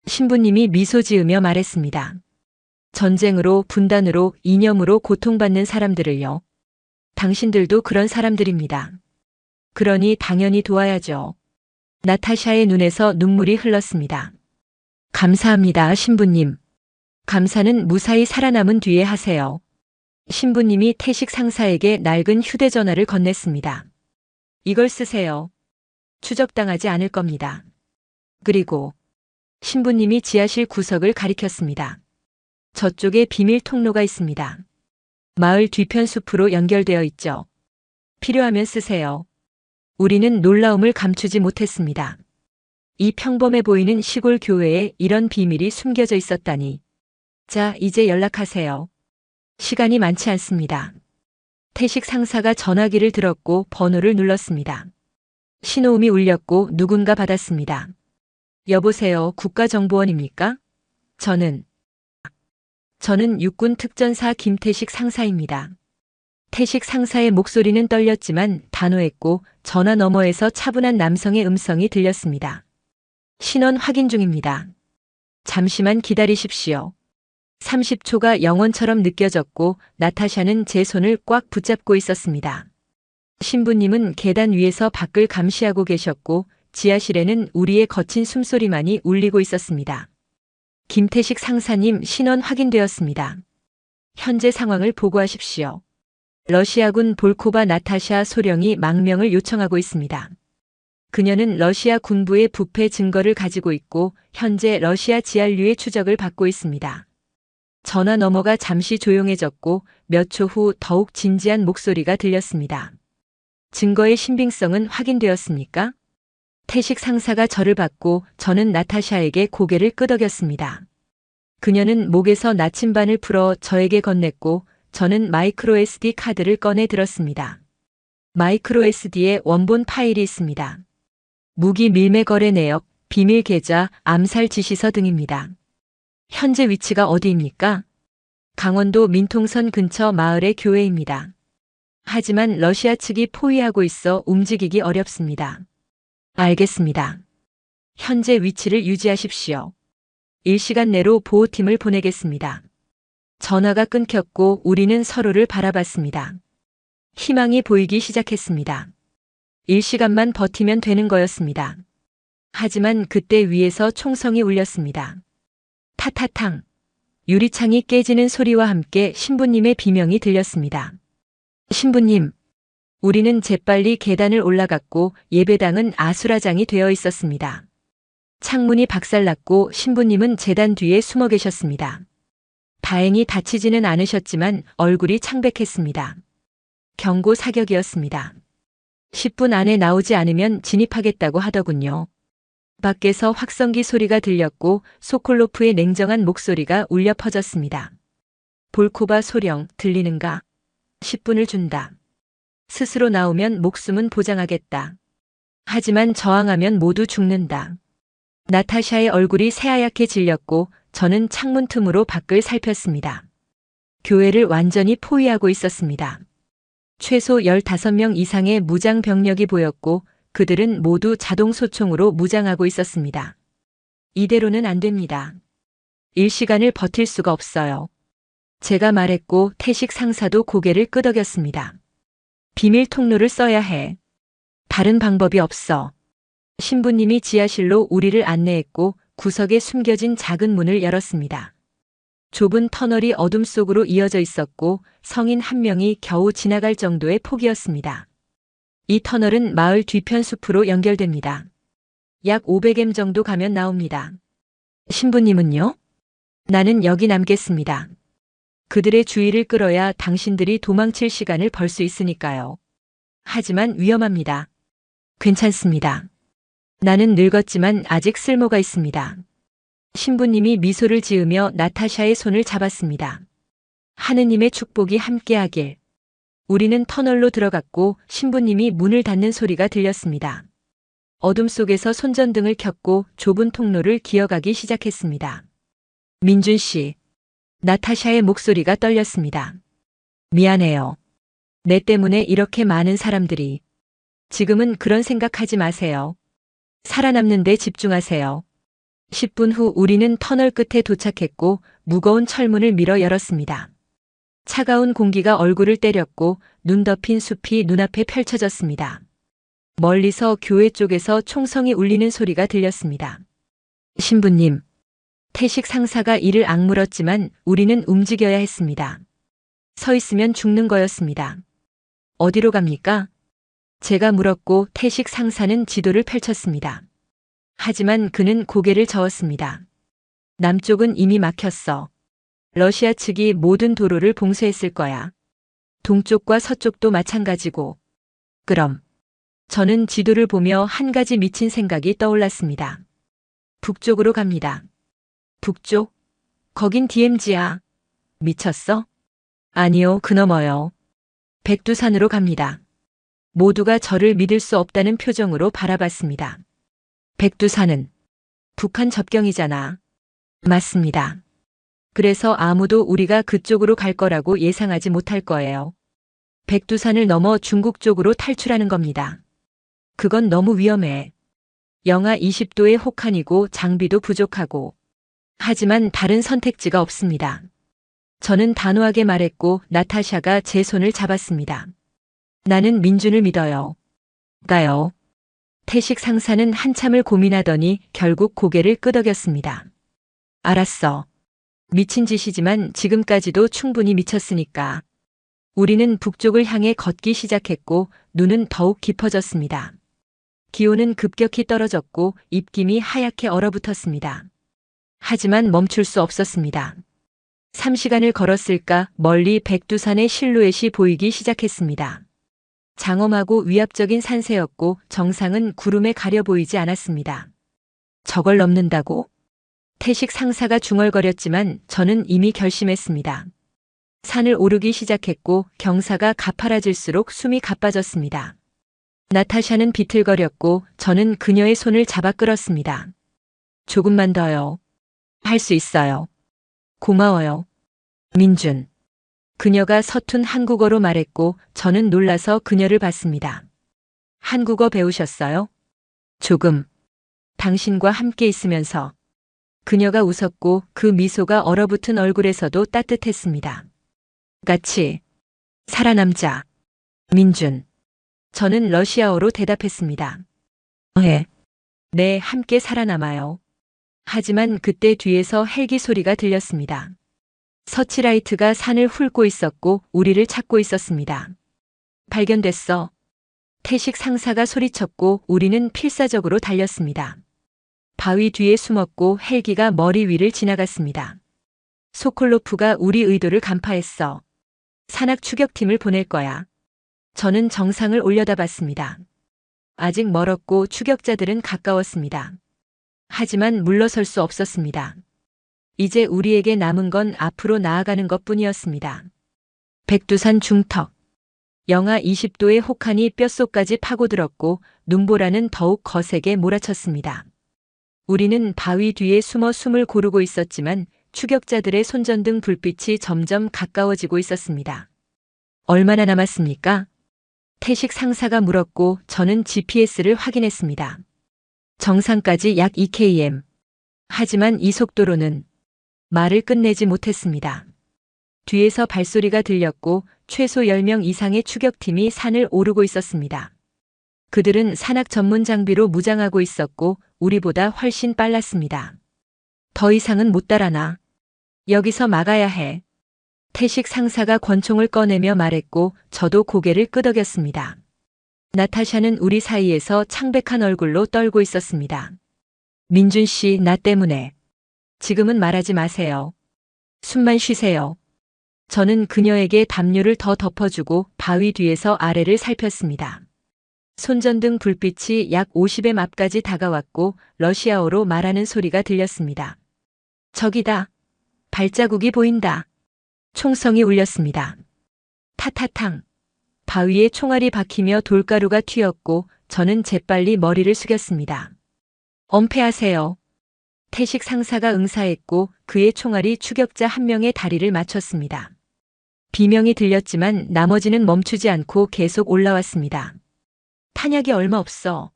신부님이 미소 지으며 말했습니다. 전쟁으로, 분단으로, 이념으로 고통받는 사람들을요. 당신들도 그런 사람들입니다. 그러니 당연히 도와야죠. 나타샤의 눈에서 눈물이 흘렀습니다. 감사합니다, 신부님. 감사는 무사히 살아남은 뒤에 하세요. 신부님이 태식 상사에게 낡은 휴대전화를 건넸습니다. 이걸 쓰세요. 추적당하지 않을 겁니다. 그리고 신부님이 지하실 구석을 가리켰습니다. 저쪽에 비밀 통로가 있습니다. 마을 뒤편 숲으로 연결되어 있죠. 필요하면 쓰세요. 우리는 놀라움을 감추지 못했습니다. 이 평범해 보이는 시골 교회에 이런 비밀이 숨겨져 있었다니. 자, 이제 연락하세요. 시간이 많지 않습니다. 태식 상사가 전화기를 들었고 번호를 눌렀습니다. 신호음이 울렸고 누군가 받았습니다. 여보세요, 국가정보원입니까? 저는 육군 특전사 김태식 상사입니다. 태식 상사의 목소리는 떨렸지만 단호했고 전화 너머에서 차분한 남성의 음성이 들렸습니다. 신원 확인 중입니다. 잠시만 기다리십시오. 30초가 영원처럼 느껴졌고 나타샤는 제 손을 꽉 붙잡고 있었습니다. 신부님은 계단 위에서 밖을 감시하고 계셨고 지하실에는 우리의 거친 숨소리만이 울리고 있었습니다. 김태식 상사님, 신원 확인되었습니다. 현재 상황을 보고하십시오. 러시아군 볼코바 나타샤 소령이 망명을 요청하고 있습니다. 그녀는 러시아 군부의 부패 증거를 가지고 있고 현재 러시아 지한류의 추적을 받고 있습니다. 전화 너머가 잠시 조용해졌고 몇 초 후 더욱 진지한 목소리가 들렸습니다. 증거의 신빙성은 확인되었습니까? 태식 상사가 저를 받고 저는 나타샤에게 고개를 끄덕였습니다. 그녀는 목에서 나침반을 풀어 저에게 건넸고 저는 마이크로 SD 카드를 꺼내 들었습니다. 마이크로 SD에 원본 파일이 있습니다. 무기 밀매 거래 내역, 비밀 계좌, 암살 지시서 등입니다. 현재 위치가 어디입니까? 강원도 민통선 근처 마을의 교회입니다. 하지만 러시아 측이 포위하고 있어 움직이기 어렵습니다. 알겠습니다. 현재 위치를 유지하십시오. 1시간 내로 보호팀을 보내겠습니다. 전화가 끊겼고 우리는 서로를 바라봤습니다. 희망이 보이기 시작했습니다. 1시간만 버티면 되는 거였습니다. 하지만 그때 위에서 총성이 울렸습니다. 타타탕. 유리창이 깨지는 소리와 함께 신부님의 비명이 들렸습니다. 신부님. 우리는 재빨리 계단을 올라갔고 예배당은 아수라장이 되어 있었습니다. 창문이 박살났고 신부님은 제단 뒤에 숨어 계셨습니다. 다행히 다치지는 않으셨지만 얼굴이 창백했습니다. 경고 사격이었습니다. 10분 안에 나오지 않으면 진입하겠다고 하더군요. 밖에서 확성기 소리가 들렸고 소콜로프의 냉정한 목소리가 울려 퍼졌습니다. 볼코바 소령, 들리는가? 10분을 준다. 스스로 나오면 목숨은 보장하겠다. 하지만 저항하면 모두 죽는다. 나타샤의 얼굴이 새하얗게 질렸고 저는 창문 틈으로 밖을 살폈습니다. 교회를 완전히 포위하고 있었습니다. 최소 15명 이상의 무장 병력이 보였고 그들은 모두 자동 소총으로 무장하고 있었습니다. 이대로는 안 됩니다. 1시간을 버틸 수가 없어요. 제가 말했고 태식 상사도 고개를 끄덕였습니다. 비밀 통로를 써야 해. 다른 방법이 없어. 신부님이 지하실로 우리를 안내했고 구석에 숨겨진 작은 문을 열었습니다. 좁은 터널이 어둠 속으로 이어져 있었고 성인 한 명이 겨우 지나갈 정도의 폭이었습니다. 이 터널은 마을 뒤편 숲으로 연결됩니다. 약 500m 정도 가면 나옵니다. 신부님은요? 나는 여기 남겠습니다. 그들의 주의를 끌어야 당신들이 도망칠 시간을 벌 수 있으니까요. 하지만 위험합니다. 괜찮습니다. 나는 늙었지만 아직 쓸모가 있습니다. 신부님이 미소를 지으며 나타샤의 손을 잡았습니다. 하느님의 축복이 함께하길. 우리는 터널로 들어갔고 신부님이 문을 닫는 소리가 들렸습니다. 어둠 속에서 손전등을 켰고 좁은 통로를 기어가기 시작했습니다. 민준 씨. 나타샤의 목소리가 떨렸습니다. 미안해요. 내 때문에 이렇게 많은 사람들이. 지금은 그런 생각하지 마세요. 살아남는 데 집중하세요. 10분 후 우리는 터널 끝에 도착했고 무거운 철문을 밀어 열었습니다. 차가운 공기가 얼굴을 때렸고 눈 덮인 숲이 눈앞에 펼쳐졌습니다. 멀리서 교회 쪽에서 총성이 울리는 소리가 들렸습니다. 신부님. 태식 상사가 이를 악물었지만 우리는 움직여야 했습니다. 서 있으면 죽는 거였습니다. 어디로 갑니까? 제가 물었고 태식 상사는 지도를 펼쳤습니다. 하지만 그는 고개를 저었습니다. 남쪽은 이미 막혔어. 러시아 측이 모든 도로를 봉쇄했을 거야. 동쪽과 서쪽도 마찬가지고. 그럼. 저는 지도를 보며 한 가지 미친 생각이 떠올랐습니다. 북쪽으로 갑니다. 북쪽? 거긴 DMZ야. 미쳤어? 아니요, 그너머요. 백두산으로 갑니다. 모두가 저를 믿을 수 없다는 표정으로 바라봤습니다. 백두산은 북한 접경이잖아. 맞습니다. 그래서 아무도 우리가 그쪽으로 갈 거라고 예상하지 못할 거예요. 백두산을 넘어 중국 쪽으로 탈출하는 겁니다. 그건 너무 위험해. 영하 20도의 혹한이고 장비도 부족하고. 하지만 다른 선택지가 없습니다. 저는 단호하게 말했고 나타샤가 제 손을 잡았습니다. 나는 민준을 믿어요. 가요. 태식 상사는 한참을 고민하더니 결국 고개를 끄덕였습니다. 알았어. 미친 짓이지만 지금까지도 충분히 미쳤으니까. 우리는 북쪽을 향해 걷기 시작했고 눈은 더욱 깊어졌습니다. 기온은 급격히 떨어졌고 입김이 하얗게 얼어붙었습니다. 하지만 멈출 수 없었습니다. 3시간을 걸었을까 멀리 백두산의 실루엣이 보이기 시작했습니다. 장엄하고 위압적인 산세였고 정상은 구름에 가려 보이지 않았습니다. 저걸 넘는다고? 태식 상사가 중얼거렸지만 저는 이미 결심했습니다. 산을 오르기 시작했고 경사가 가파라질수록 숨이 가빠졌습니다. 나타샤는 비틀거렸고 저는 그녀의 손을 잡아 끌었습니다. 조금만 더요. 할 수 있어요. 고마워요. 민준. 그녀가 서툰 한국어로 말했고 저는 놀라서 그녀를 봤습니다. 한국어 배우셨어요? 조금. 당신과 함께 있으면서. 그녀가 웃었고 그 미소가 얼어붙은 얼굴에서도 따뜻했습니다. 같이. 살아남자. 민준. 저는 러시아어로 대답했습니다. 네, 함께 살아남아요. 하지만 그때 뒤에서 헬기 소리가 들렸습니다. 서치라이트가 산을 훑고 있었고 우리를 찾고 있었습니다. 발견됐어. 태식 상사가 소리쳤고 우리는 필사적으로 달렸습니다. 바위 뒤에 숨었고 헬기가 머리 위를 지나갔습니다. 소콜로프가 우리 의도를 간파했어. 산악 추격팀을 보낼 거야. 저는 정상을 올려다봤습니다. 아직 멀었고 추격자들은 가까웠습니다. 하지만 물러설 수 없었습니다. 이제 우리에게 남은 건 앞으로 나아가는 것뿐이었습니다. 백두산 중턱. 영하 20도의 혹한이 뼛속까지 파고들었고 눈보라는 더욱 거세게 몰아쳤습니다. 우리는 바위 뒤에 숨어 숨을 고르고 있었지만 추격자들의 손전등 불빛이 점점 가까워지고 있었습니다. 얼마나 남았습니까? 태식 상사가 물었고 저는 GPS를 확인했습니다. 정상까지 약 2km. 하지만 이 속도로는 말을 끝내지 못했습니다. 뒤에서 발소리가 들렸고 최소 10명 이상의 추격팀이 산을 오르고 있었습니다. 그들은 산악 전문 장비로 무장하고 있었고 우리보다 훨씬 빨랐습니다. 더 이상은 못 따라나. 여기서 막아야 해. 태식 상사가 권총을 꺼내며 말했고 저도 고개를 끄덕였습니다. 나타샤는 우리 사이에서 창백한 얼굴로 떨고 있었습니다. 민준 씨, 나 때문에. 지금은 말하지 마세요. 숨만 쉬세요. 저는 그녀에게 담요를 더 덮어주고 바위 뒤에서 아래를 살폈습니다. 손전등 불빛이 약 50m 앞까지 다가왔고 러시아어로 말하는 소리가 들렸습니다. 저기다. 발자국이 보인다. 총성이 울렸습니다. 타타탕. 바위에 총알이 박히며 돌가루가 튀었고 저는 재빨리 머리를 숙였습니다. 엄폐하세요. 태식 상사가 응사했고 그의 총알이 추격자 한 명의 다리를 맞췄습니다. 비명이 들렸지만 나머지는 멈추지 않고 계속 올라왔습니다. 탄약이 얼마 없어.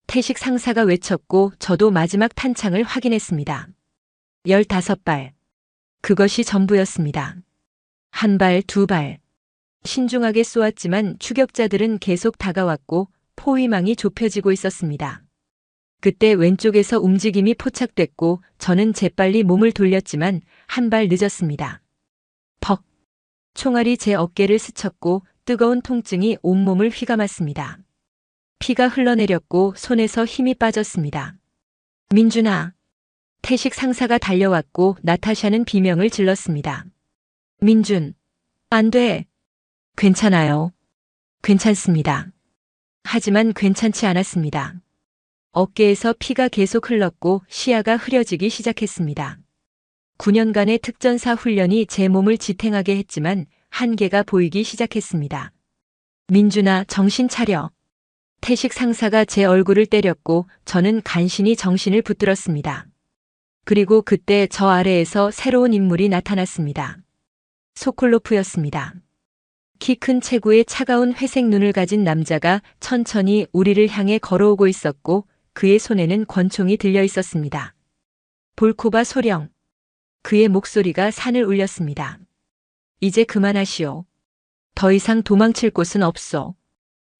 태식 상사가 외쳤고 저도 마지막 탄창을 확인했습니다. 15발. 그것이 전부였습니다. 한 발, 두 발. 신중하게 쏘았지만 추격자들은 계속 다가왔고 포위망이 좁혀지고 있었습니다. 그때 왼쪽에서 움직임이 포착됐고 저는 재빨리 몸을 돌렸지만 한 발 늦었습니다. 퍽. 총알이 제 어깨를 스쳤고 뜨거운 통증이 온몸을 휘감았습니다. 피가 흘러내렸고 손에서 힘이 빠졌습니다. 민준아. 태식 상사가 달려왔고 나타샤는 비명을 질렀습니다. 민준. 안 돼. 괜찮아요. 괜찮습니다. 하지만 괜찮지 않았습니다. 어깨에서 피가 계속 흘렀고 시야가 흐려지기 시작했습니다. 9년간의 특전사 훈련이 제 몸을 지탱하게 했지만 한계가 보이기 시작했습니다. 민준아, 정신 차려. 태식 상사가 제 얼굴을 때렸고 저는 간신히 정신을 붙들었습니다. 그리고 그때 저 아래에서 새로운 인물이 나타났습니다. 소콜로프였습니다. 키 큰 체구의 차가운 회색 눈을 가진 남자가 천천히 우리를 향해 걸어오고 있었고 그의 손에는 권총이 들려 있었습니다. 볼코바 소령. 그의 목소리가 산을 울렸습니다. 이제 그만하시오. 더 이상 도망칠 곳은 없어.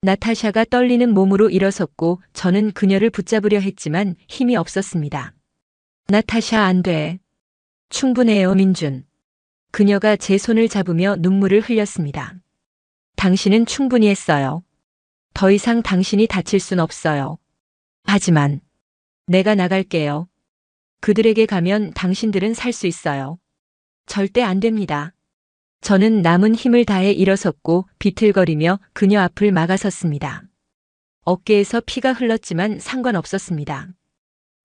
나타샤가 떨리는 몸으로 일어섰고 저는 그녀를 붙잡으려 했지만 힘이 없었습니다. 나타샤, 안 돼. 충분해요, 민준. 그녀가 제 손을 잡으며 눈물을 흘렸습니다. 당신은 충분히 했어요. 더 이상 당신이 다칠 순 없어요. 하지만 내가 나갈게요. 그들에게 가면 당신들은 살 수 있어요. 절대 안 됩니다. 저는 남은 힘을 다해 일어섰고 비틀거리며 그녀 앞을 막아섰습니다. 어깨에서 피가 흘렀지만 상관없었습니다.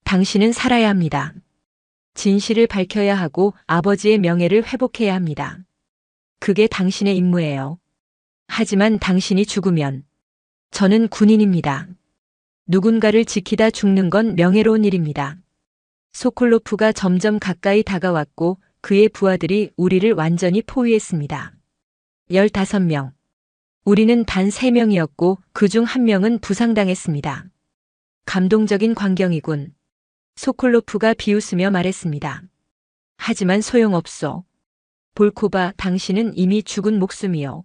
당신은 살아야 합니다. 진실을 밝혀야 하고 아버지의 명예를 회복해야 합니다. 그게 당신의 임무예요. 하지만 당신이 죽으면 저는 군인입니다. 누군가를 지키다 죽는 건 명예로운 일입니다. 소콜로프가 점점 가까이 다가왔고 그의 부하들이 우리를 완전히 포위했습니다. 15명. 우리는 단 3명이었고 그중 1명은 부상당했습니다. 감동적인 광경이군. 소콜로프가 비웃으며 말했습니다. 하지만 소용없소. 볼코바, 당신은 이미 죽은 목숨이요.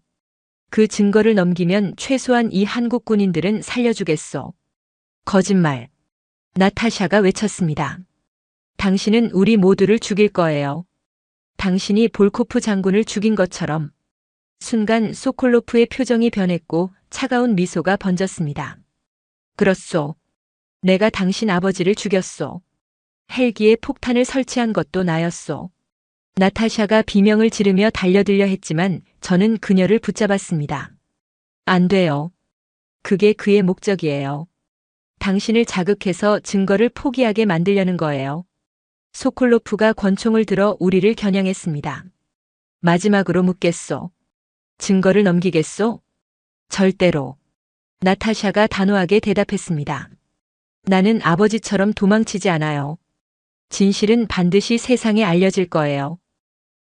그 증거를 넘기면 최소한 이 한국 군인들은 살려주겠소. 거짓말. 나타샤가 외쳤습니다. 당신은 우리 모두를 죽일 거예요. 당신이 볼코프 장군을 죽인 것처럼. 순간 소콜로프의 표정이 변했고 차가운 미소가 번졌습니다. 그렇소. 내가 당신 아버지를 죽였소. 헬기에 폭탄을 설치한 것도 나였소. 나타샤가 비명을 지르며 달려들려 했지만 저는 그녀를 붙잡았습니다. 안 돼요. 그게 그의 목적이에요. 당신을 자극해서 증거를 포기하게 만들려는 거예요. 소콜로프가 권총을 들어 우리를 겨냥했습니다. 마지막으로 묻겠소. 증거를 넘기겠소? 절대로. 나타샤가 단호하게 대답했습니다. 나는 아버지처럼 도망치지 않아요. 진실은 반드시 세상에 알려질 거예요.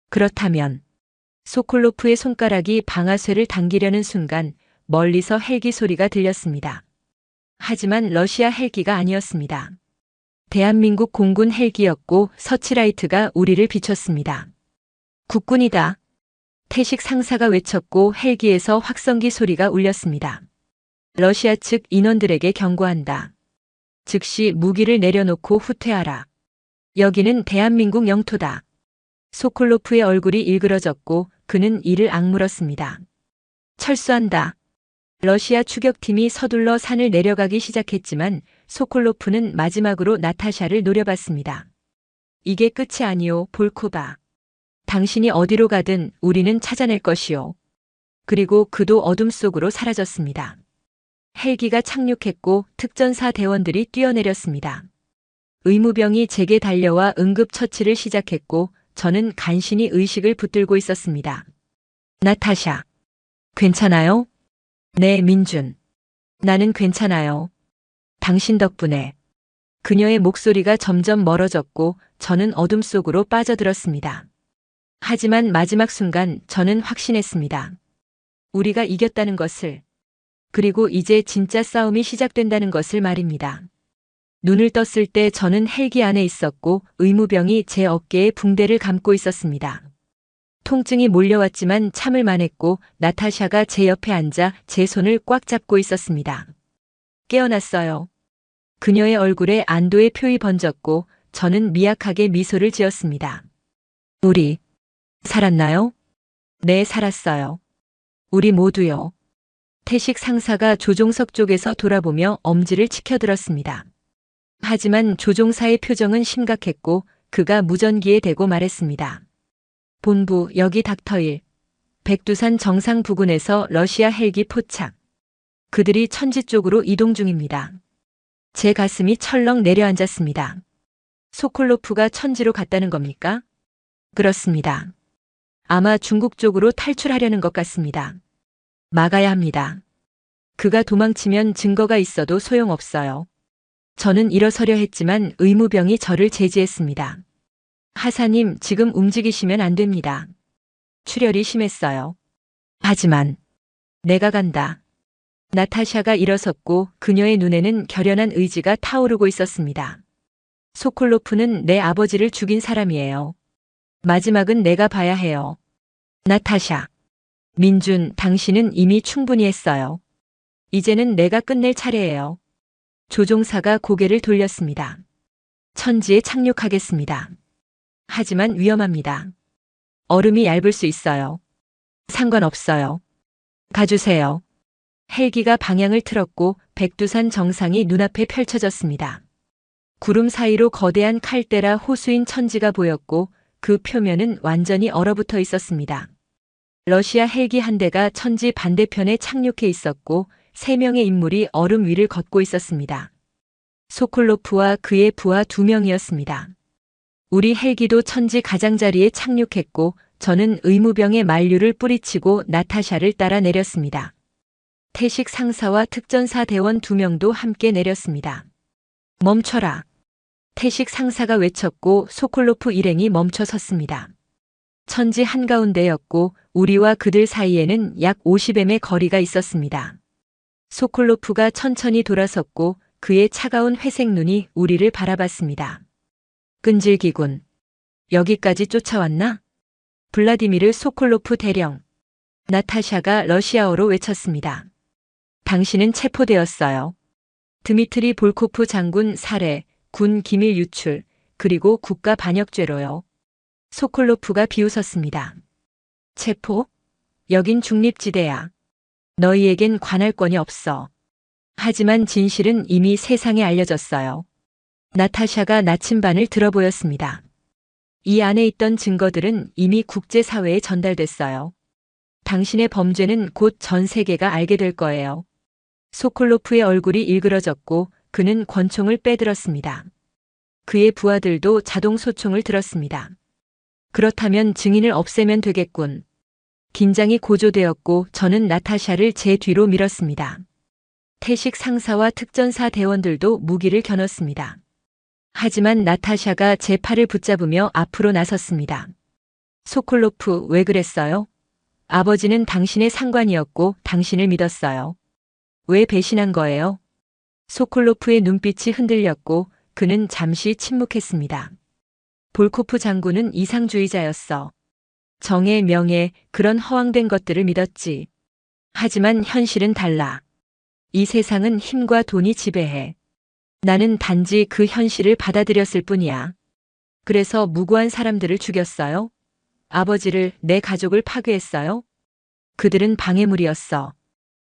그렇다면 소콜로프의 손가락이 방아쇠를 당기려는 순간 멀리서 헬기 소리가 들렸습니다. 하지만 러시아 헬기가 아니었습니다. 대한민국 공군 헬기였고 서치라이트가 우리를 비췄습니다. 국군이다. 태식 상사가 외쳤고 헬기에서 확성기 소리가 울렸습니다. 러시아 측 인원들에게 경고한다. 즉시 무기를 내려놓고 후퇴하라. 여기는 대한민국 영토다. 소콜로프의 얼굴이 일그러졌고 그는 이를 악물었습니다. 철수한다. 러시아 추격팀이 서둘러 산을 내려가기 시작했지만 소콜로프는 마지막으로 나타샤를 노려봤습니다. 이게 끝이 아니오, 볼코바. 당신이 어디로 가든 우리는 찾아낼 것이오. 그리고 그도 어둠 속으로 사라졌습니다. 헬기가 착륙했고 특전사 대원들이 뛰어내렸습니다. 의무병이 제게 달려와 응급처치를 시작했고 저는 간신히 의식을 붙들고 있었습니다. 나타샤. 괜찮아요? 네, 민준. 나는 괜찮아요. 당신 덕분에. 그녀의 목소리가 점점 멀어졌고 저는 어둠 속으로 빠져들었습니다. 하지만 마지막 순간 저는 확신했습니다. 우리가 이겼다는 것을. 그리고 이제 진짜 싸움이 시작된다는 것을 말입니다. 눈을 떴을 때 저는 헬기 안에 있었고 의무병이 제 어깨에 붕대를 감고 있었습니다. 통증이 몰려왔지만 참을 만했고 나타샤가 제 옆에 앉아 제 손을 꽉 잡고 있었습니다. 깨어났어요. 그녀의 얼굴에 안도의 표이 번졌고 저는 미약하게 미소를 지었습니다. 우리 살았나요? 네, 살았어요. 우리 모두요. 태식 상사가 조종석 쪽에서 돌아보며 엄지를 치켜들었습니다. 하지만 조종사의 표정은 심각했고 그가 무전기에 대고 말했습니다. 본부, 여기 닥터일. 백두산 정상 부근에서 러시아 헬기 포착. 그들이 천지 쪽으로 이동 중입니다. 제 가슴이 철렁 내려앉았습니다. 소콜로프가 천지로 갔다는 겁니까? 그렇습니다. 아마 중국 쪽으로 탈출하려는 것 같습니다. 막아야 합니다. 그가 도망치면 증거가 있어도 소용없어요. 저는 일어서려 했지만 의무병이 저를 제지했습니다. 하사님, 지금 움직이시면 안 됩니다. 출혈이 심했어요. 하지만 내가 간다. 나타샤가 일어섰고 그녀의 눈에는 결연한 의지가 타오르고 있었습니다. 소콜로프는 내 아버지를 죽인 사람이에요. 마지막은 내가 봐야 해요. 나타샤. 민준, 당신은 이미 충분히 했어요. 이제는 내가 끝낼 차례예요. 조종사가 고개를 돌렸습니다. 천지에 착륙하겠습니다. 하지만 위험합니다. 얼음이 얇을 수 있어요. 상관없어요. 가주세요. 헬기가 방향을 틀었고 백두산 정상이 눈앞에 펼쳐졌습니다. 구름 사이로 거대한 칼데라 호수인 천지가 보였고 그 표면은 완전히 얼어붙어 있었습니다. 러시아 헬기 한 대가 천지 반대편에 착륙해 있었고 3명의 인물이 얼음 위를 걷고 있었습니다. 소콜로프와 그의 부하 2명이었습니다. 우리 헬기도 천지 가장자리에 착륙했고 저는 의무병의 만류를 뿌리치고 나타샤를 따라 내렸습니다. 태식 상사와 특전사 대원 2명도 함께 내렸습니다. 멈춰라. 태식 상사가 외쳤고 소콜로프 일행이 멈춰 섰습니다. 천지 한가운데였고 우리와 그들 사이에는 약 50m의 거리가 있었습니다. 소콜로프가 천천히 돌아섰고 그의 차가운 회색 눈이 우리를 바라봤습니다. 끈질기군. 여기까지 쫓아왔나? 블라디미르 소콜로프 대령. 나타샤가 러시아어로 외쳤습니다. 당신은 체포되었어요. 드미트리 볼코프 장군 살해, 군 기밀 유출, 그리고 국가 반역죄로요. 소콜로프가 비웃었습니다. 체포? 여긴 중립지대야. 너희에겐 관할권이 없어. 하지만 진실은 이미 세상에 알려졌어요. 나타샤가 나침반을 들어 보였습니다. 이 안에 있던 증거들은 이미 국제사회에 전달됐어요. 당신의 범죄는 곧 전 세계가 알게 될 거예요. 소콜로프의 얼굴이 일그러졌고 그는 권총을 빼들었습니다. 그의 부하들도 자동 소총을 들었습니다. 그렇다면 증인을 없애면 되겠군. 긴장이 고조되었고 저는 나타샤를 제 뒤로 밀었습니다. 태식 상사와 특전사 대원들도 무기를 겨눴습니다. 하지만 나타샤가 제 팔을 붙잡으며 앞으로 나섰습니다. 소콜로프, 왜 그랬어요? 아버지는 당신의 상관이었고 당신을 믿었어요. 왜 배신한 거예요? 소콜로프의 눈빛이 흔들렸고 그는 잠시 침묵했습니다. 볼코프 장군은 이상주의자였어. 정의, 명예, 그런 허황된 것들을 믿었지. 하지만 현실은 달라. 이 세상은 힘과 돈이 지배해. 나는 단지 그 현실을 받아들였을 뿐이야. 그래서 무고한 사람들을 죽였어요? 아버지를, 내 가족을 파괴했어요? 그들은 방해물이었어.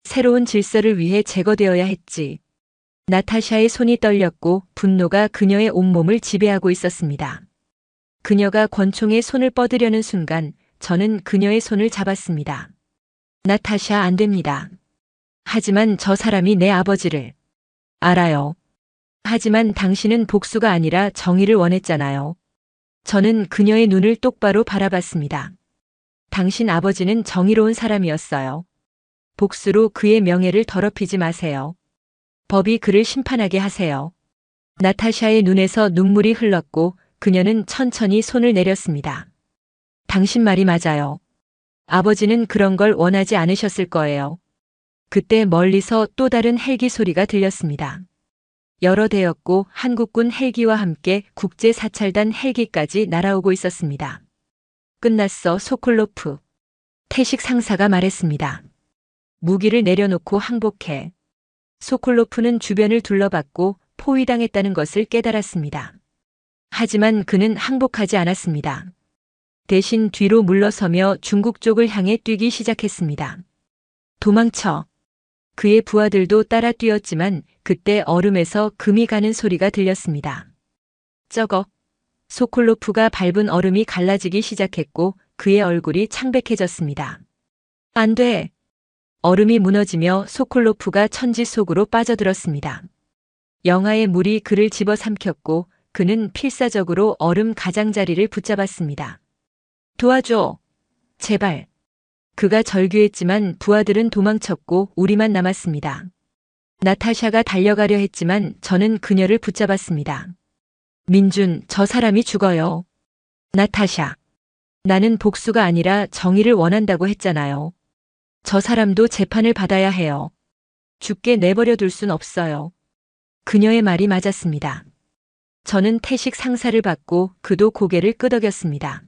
새로운 질서를 위해 제거되어야 했지. 나타샤의 손이 떨렸고 분노가 그녀의 온몸을 지배하고 있었습니다. 그녀가 권총에 손을 뻗으려는 순간 저는 그녀의 손을 잡았습니다. 나타샤, 안 됩니다. 하지만 저 사람이 내 아버지를. 알아요. 하지만 당신은 복수가 아니라 정의를 원했잖아요. 저는 그녀의 눈을 똑바로 바라봤습니다. 당신 아버지는 정의로운 사람이었어요. 복수로 그의 명예를 더럽히지 마세요. 법이 그를 심판하게 하세요. 나타샤의 눈에서 눈물이 흘렀고 그녀는 천천히 손을 내렸습니다. 당신 말이 맞아요. 아버지는 그런 걸 원하지 않으셨을 거예요. 그때 멀리서 또 다른 헬기 소리가 들렸습니다. 여러 대였고 한국군 헬기와 함께 국제사찰단 헬기까지 날아오고 있었습니다. 끝났어, 소콜로프. 태식 상사가 말했습니다. 무기를 내려놓고 항복해. 소콜로프는 주변을 둘러봤고 포위당했다는 것을 깨달았습니다. 하지만 그는 항복하지 않았습니다. 대신 뒤로 물러서며 중국 쪽을 향해 뛰기 시작했습니다. 도망쳐. 그의 부하들도 따라 뛰었지만 그때 얼음에서 금이 가는 소리가 들렸습니다. 쩌걱. 소콜로프가 밟은 얼음이 갈라지기 시작했고 그의 얼굴이 창백해졌습니다. 안 돼. 얼음이 무너지며 소콜로프가 천지 속으로 빠져들었습니다. 영하의 물이 그를 집어삼켰고 그는 필사적으로 얼음 가장자리를 붙잡았습니다. 도와줘. 제발. 그가 절규했지만 부하들은 도망쳤고 우리만 남았습니다. 나타샤가 달려가려 했지만 저는 그녀를 붙잡았습니다. 민준, 저 사람이 죽어요. 나타샤. 나는 복수가 아니라 정의를 원한다고 했잖아요. 저 사람도 재판을 받아야 해요. 죽게 내버려 둘 순 없어요. 그녀의 말이 맞았습니다. 저는 태식 상사를 받고 그도 고개를 끄덕였습니다.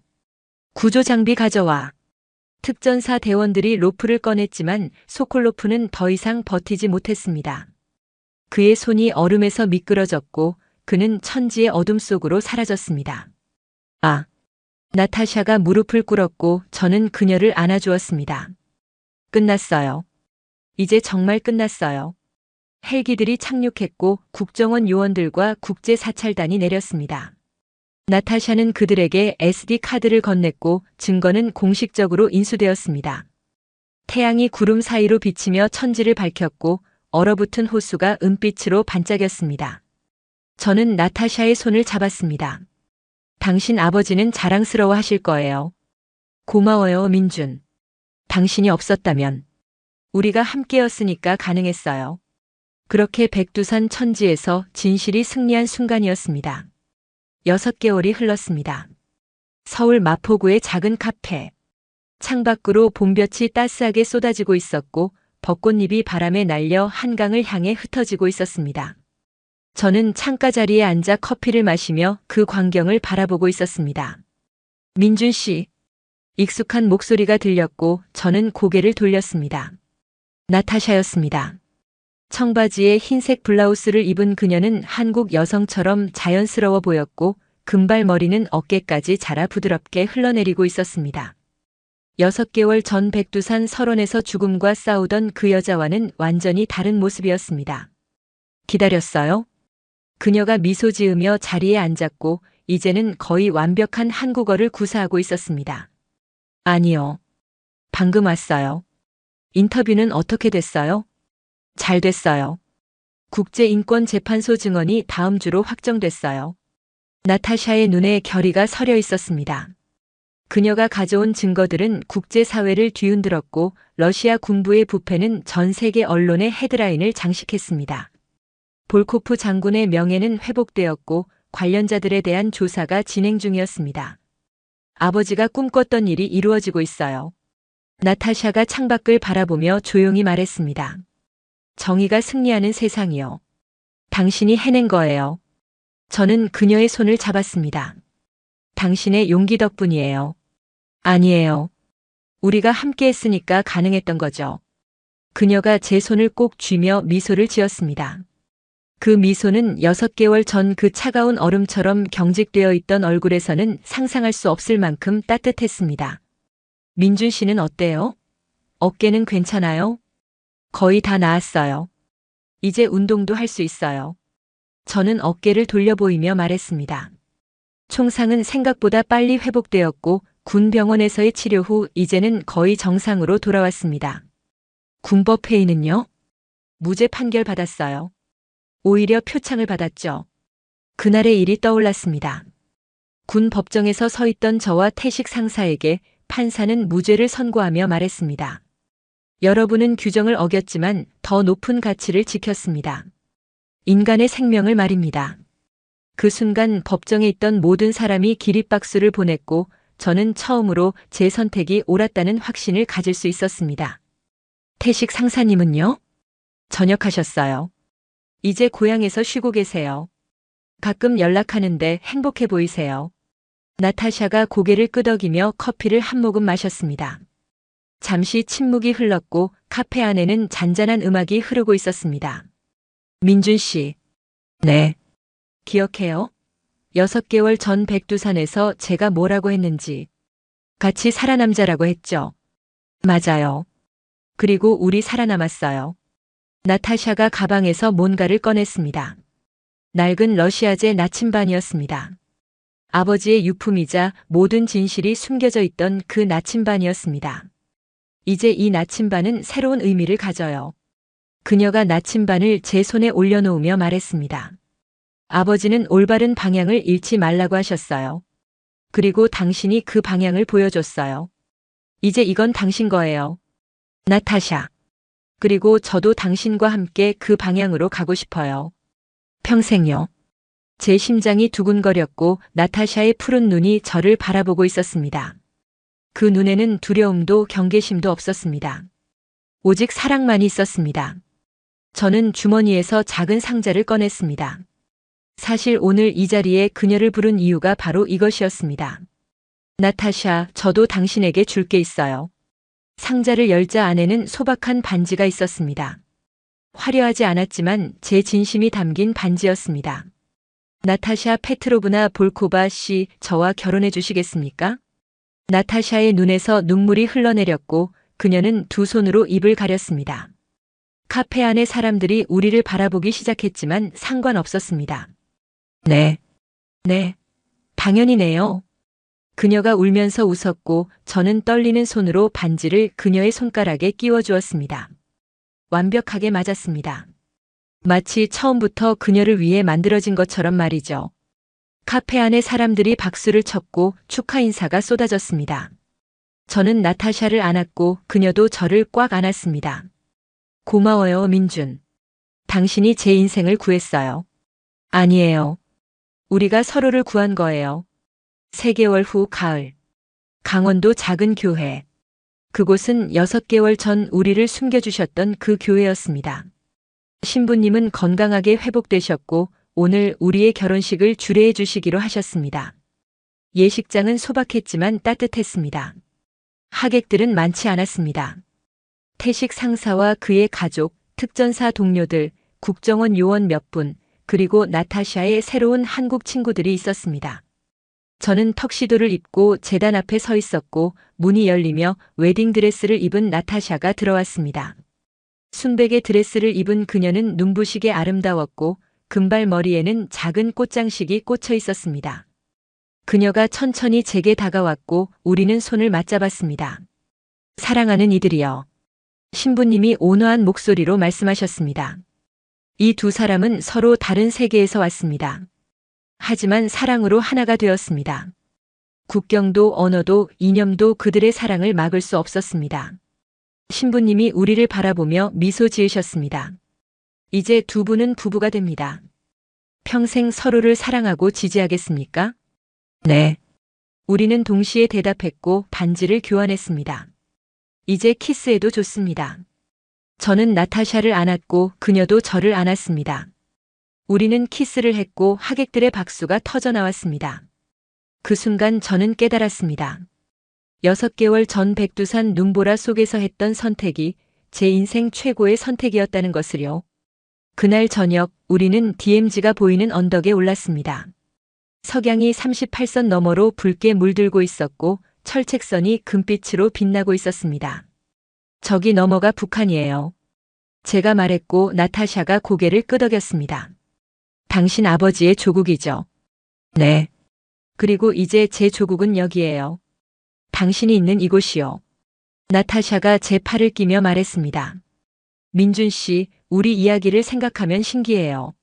구조 장비 가져와. 특전사 대원들이 로프를 꺼냈지만 소콜로프는 더 이상 버티지 못했습니다. 그의 손이 얼음에서 미끄러졌고 그는 천지의 어둠 속으로 사라졌습니다. 아! 나타샤가 무릎을 꿇었고 저는 그녀를 안아주었습니다. 끝났어요. 이제 정말 끝났어요. 헬기들이 착륙했고 국정원 요원들과 국제사찰단이 내렸습니다. 나타샤는 그들에게 SD 카드를 건넸고 증거는 공식적으로 인수되었습니다. 태양이 구름 사이로 비치며 천지를 밝혔고 얼어붙은 호수가 은빛으로 반짝였습니다. 저는 나타샤의 손을 잡았습니다. 당신 아버지는 자랑스러워 하실 거예요. 고마워요, 민준. 당신이 없었다면 우리가 함께였으니까 가능했어요. 그렇게 백두산 천지에서 진실이 승리한 순간이었습니다. 6개월이 흘렀습니다. 서울 마포구의 작은 카페. 창밖으로 봄볕이 따스하게 쏟아지고 있었고 벚꽃잎이 바람에 날려 한강을 향해 흩어지고 있었습니다. 저는 창가 자리에 앉아 커피를 마시며 그 광경을 바라보고 있었습니다. 민준 씨. 익숙한 목소리가 들렸고 저는 고개를 돌렸습니다. 나타샤였습니다. 청바지에 흰색 블라우스를 입은 그녀는 한국 여성처럼 자연스러워 보였고 금발머리는 어깨까지 자라 부드럽게 흘러내리고 있었습니다. 6개월 전 백두산 설원에서 죽음과 싸우던 그 여자와는 완전히 다른 모습이었습니다. 기다렸어요? 그녀가 미소 지으며 자리에 앉았고 이제는 거의 완벽한 한국어를 구사하고 있었습니다. 아니요. 방금 왔어요. 인터뷰는 어떻게 됐어요? 잘 됐어요. 국제인권재판소 증언이 다음 주로 확정됐어요. 나타샤의 눈에 결의가 서려 있었습니다. 그녀가 가져온 증거들은 국제사회를 뒤흔들었고 러시아 군부의 부패는 전 세계 언론의 헤드라인을 장식했습니다. 볼코프 장군의 명예는 회복되었고 관련자들에 대한 조사가 진행 중이었습니다. 아버지가 꿈꿨던 일이 이루어지고 있어요. 나타샤가 창밖을 바라보며 조용히 말했습니다. 정의가 승리하는 세상이요. 당신이 해낸 거예요. 저는 그녀의 손을 잡았습니다. 당신의 용기 덕분이에요. 아니에요. 우리가 함께 했으니까 가능했던 거죠. 그녀가 제 손을 꼭 쥐며 미소를 지었습니다. 그 미소는 6개월 전 그 차가운 얼음처럼 경직되어 있던 얼굴에서는 상상할 수 없을 만큼 따뜻했습니다. 민준 씨는 어때요? 어깨는 괜찮아요? 거의 다 나았어요. 이제 운동도 할 수 있어요. 저는 어깨를 돌려 보이며 말했습니다. 총상은 생각보다 빨리 회복되었고 군 병원에서의 치료 후 이제는 거의 정상으로 돌아왔습니다. 군법회의는요? 무죄 판결 받았어요. 오히려 표창을 받았죠. 그날의 일이 떠올랐습니다. 군 법정에서 서 있던 저와 태식 상사에게 판사는 무죄를 선고하며 말했습니다. 여러분은 규정을 어겼지만 더 높은 가치를 지켰습니다. 인간의 생명을 말입니다. 그 순간 법정에 있던 모든 사람이 기립박수를 보냈고 저는 처음으로 제 선택이 옳았다는 확신을 가질 수 있었습니다. 태식 상사님은요? 전역하셨어요. 이제 고향에서 쉬고 계세요. 가끔 연락하는데 행복해 보이세요. 나타샤가 고개를 끄덕이며 커피를 한 모금 마셨습니다. 잠시 침묵이 흘렀고 카페 안에는 잔잔한 음악이 흐르고 있었습니다. 민준 씨. 네. 기억해요? 6개월 전 백두산에서 제가 뭐라고 했는지. 같이 살아남자라고 했죠. 맞아요. 그리고 우리 살아남았어요. 나타샤가 가방에서 뭔가를 꺼냈습니다. 낡은 러시아제 나침반이었습니다. 아버지의 유품이자 모든 진실이 숨겨져 있던 그 나침반이었습니다. 이제 이 나침반은 새로운 의미를 가져요. 그녀가 나침반을 제 손에 올려놓으며 말했습니다. 아버지는 올바른 방향을 잃지 말라고 하셨어요. 그리고 당신이 그 방향을 보여줬어요. 이제 이건 당신 거예요. 나타샤. 그리고 저도 당신과 함께 그 방향으로 가고 싶어요. 평생요. 제 심장이 두근거렸고 나타샤의 푸른 눈이 저를 바라보고 있었습니다. 그 눈에는 두려움도 경계심도 없었습니다. 오직 사랑만이 있었습니다. 저는 주머니에서 작은 상자를 꺼냈습니다. 사실 오늘 이 자리에 그녀를 부른 이유가 바로 이것이었습니다. 나타샤, 저도 당신에게 줄 게 있어요. 상자를 열자 안에는 소박한 반지가 있었습니다. 화려하지 않았지만 제 진심이 담긴 반지였습니다. 나타샤 페트로브나 볼코바 씨, 저와 결혼해 주시겠습니까? 나타샤의 눈에서 눈물이 흘러내렸고 그녀는 두 손으로 입을 가렸습니다. 카페 안의 사람들이 우리를 바라보기 시작했지만 상관없었습니다. 네. 네. 당연히 네요. 그녀가 울면서 웃었고 저는 떨리는 손으로 반지를 그녀의 손가락에 끼워 주었습니다. 완벽하게 맞았습니다. 마치 처음부터 그녀를 위해 만들어진 것처럼 말이죠. 카페 안의 사람들이 박수를 쳤고 축하 인사가 쏟아졌습니다. 저는 나타샤를 안았고 그녀도 저를 꽉 안았습니다. 고마워요, 민준. 당신이 제 인생을 구했어요. 아니에요. 우리가 서로를 구한 거예요. 3개월 후 가을. 강원도 작은 교회. 그곳은 6개월 전 우리를 숨겨주셨던 그 교회였습니다. 신부님은 건강하게 회복되셨고 오늘 우리의 결혼식을 주례해 주시기로 하셨습니다. 예식장은 소박했지만 따뜻했습니다. 하객들은 많지 않았습니다. 태식 상사와 그의 가족, 특전사 동료들, 국정원 요원 몇 분, 그리고 나타샤의 새로운 한국 친구들이 있었습니다. 저는 턱시도를 입고 제단 앞에 서 있었고 문이 열리며 웨딩드레스를 입은 나타샤가 들어왔습니다. 순백의 드레스를 입은 그녀는 눈부시게 아름다웠고 금발머리에는 작은 꽃장식이 꽂혀 있었습니다. 그녀가 천천히 제게 다가왔고 우리는 손을 맞잡았습니다. 사랑하는 이들이여. 신부님이 온화한 목소리로 말씀하셨습니다. 이 두 사람은 서로 다른 세계에서 왔습니다. 하지만 사랑으로 하나가 되었습니다. 국경도 언어도 이념도 그들의 사랑을 막을 수 없었습니다. 신부님이 우리를 바라보며 미소 지으셨습니다. 이제 두 분은 부부가 됩니다. 평생 서로를 사랑하고 지지하겠습니까? 네. 우리는 동시에 대답했고 반지를 교환했습니다. 이제 키스해도 좋습니다. 저는 나타샤를 안았고 그녀도 저를 안았습니다. 우리는 키스를 했고 하객들의 박수가 터져 나왔습니다. 그 순간 저는 깨달았습니다. 6개월 전 백두산 눈보라 속에서 했던 선택이 제 인생 최고의 선택이었다는 것을요. 그날 저녁 우리는 DMZ가 보이는 언덕에 올랐습니다. 석양이 38선 너머로 붉게 물들고 있었고 철책선이 금빛으로 빛나고 있었습니다. 저기 너머가 북한이에요. 제가 말했고 나타샤가 고개를 끄덕였습니다. 당신 아버지의 조국이죠. 네. 그리고 이제 제 조국은 여기예요. 당신이 있는 이곳이요. 나타샤가 제 팔을 끼며 말했습니다. 민준 씨, 우리 이야기를 생각하면 신기해요.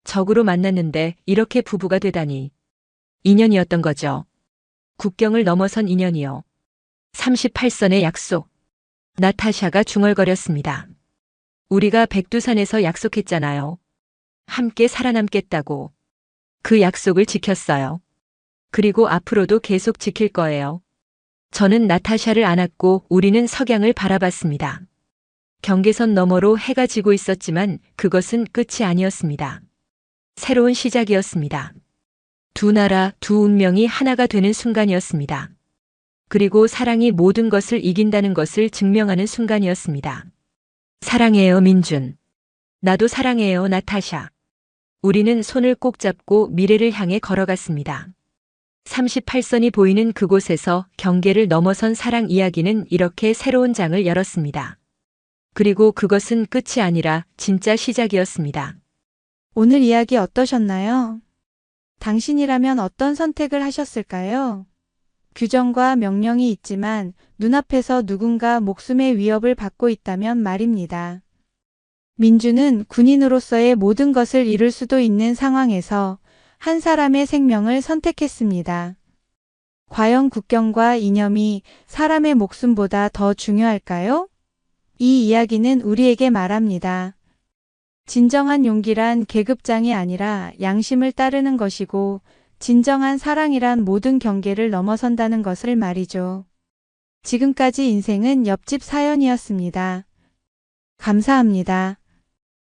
적으로 만났는데 이렇게 부부가 되다니. 인연이었던 거죠. 국경을 넘어선 인연이요. 38선의 약속. 나타샤가 중얼거렸습니다. 우리가 백두산에서 약속했잖아요. 함께 살아남겠다고. 그 약속을 지켰어요. 그리고 앞으로도 계속 지킬 거예요. 저는 나타샤를 안았고 우리는 석양을 바라봤습니다. 경계선 너머로 해가 지고 있었지만 그것은 끝이 아니었습니다. 새로운 시작이었습니다. 두 나라, 두 운명이 하나가 되는 순간이었습니다. 그리고 사랑이 모든 것을 이긴다는 것을 증명하는 순간이었습니다. 사랑해요, 민준. 나도 사랑해요, 나타샤. 우리는 손을 꼭 잡고 미래를 향해 걸어갔습니다. 38선이 보이는 그곳에서 경계를 넘어선 사랑 이야기는 이렇게 새로운 장을 열었습니다. 그리고 그것은 끝이 아니라 진짜 시작이었습니다. 오늘 이야기 어떠셨나요? 당신이라면 어떤 선택을 하셨을까요? 규정과 명령이 있지만 눈앞에서 누군가 목숨의 위협을 받고 있다면 말입니다. 민주는 군인으로서의 모든 것을 잃을 수도 있는 상황에서 한 사람의 생명을 선택했습니다. 과연 국경과 이념이 사람의 목숨보다 더 중요할까요? 이 이야기는 우리에게 말합니다. 진정한 용기란 계급장이 아니라 양심을 따르는 것이고 진정한 사랑이란 모든 경계를 넘어선다는 것을 말이죠. 지금까지 인생은 옆집 사연이었습니다. 감사합니다.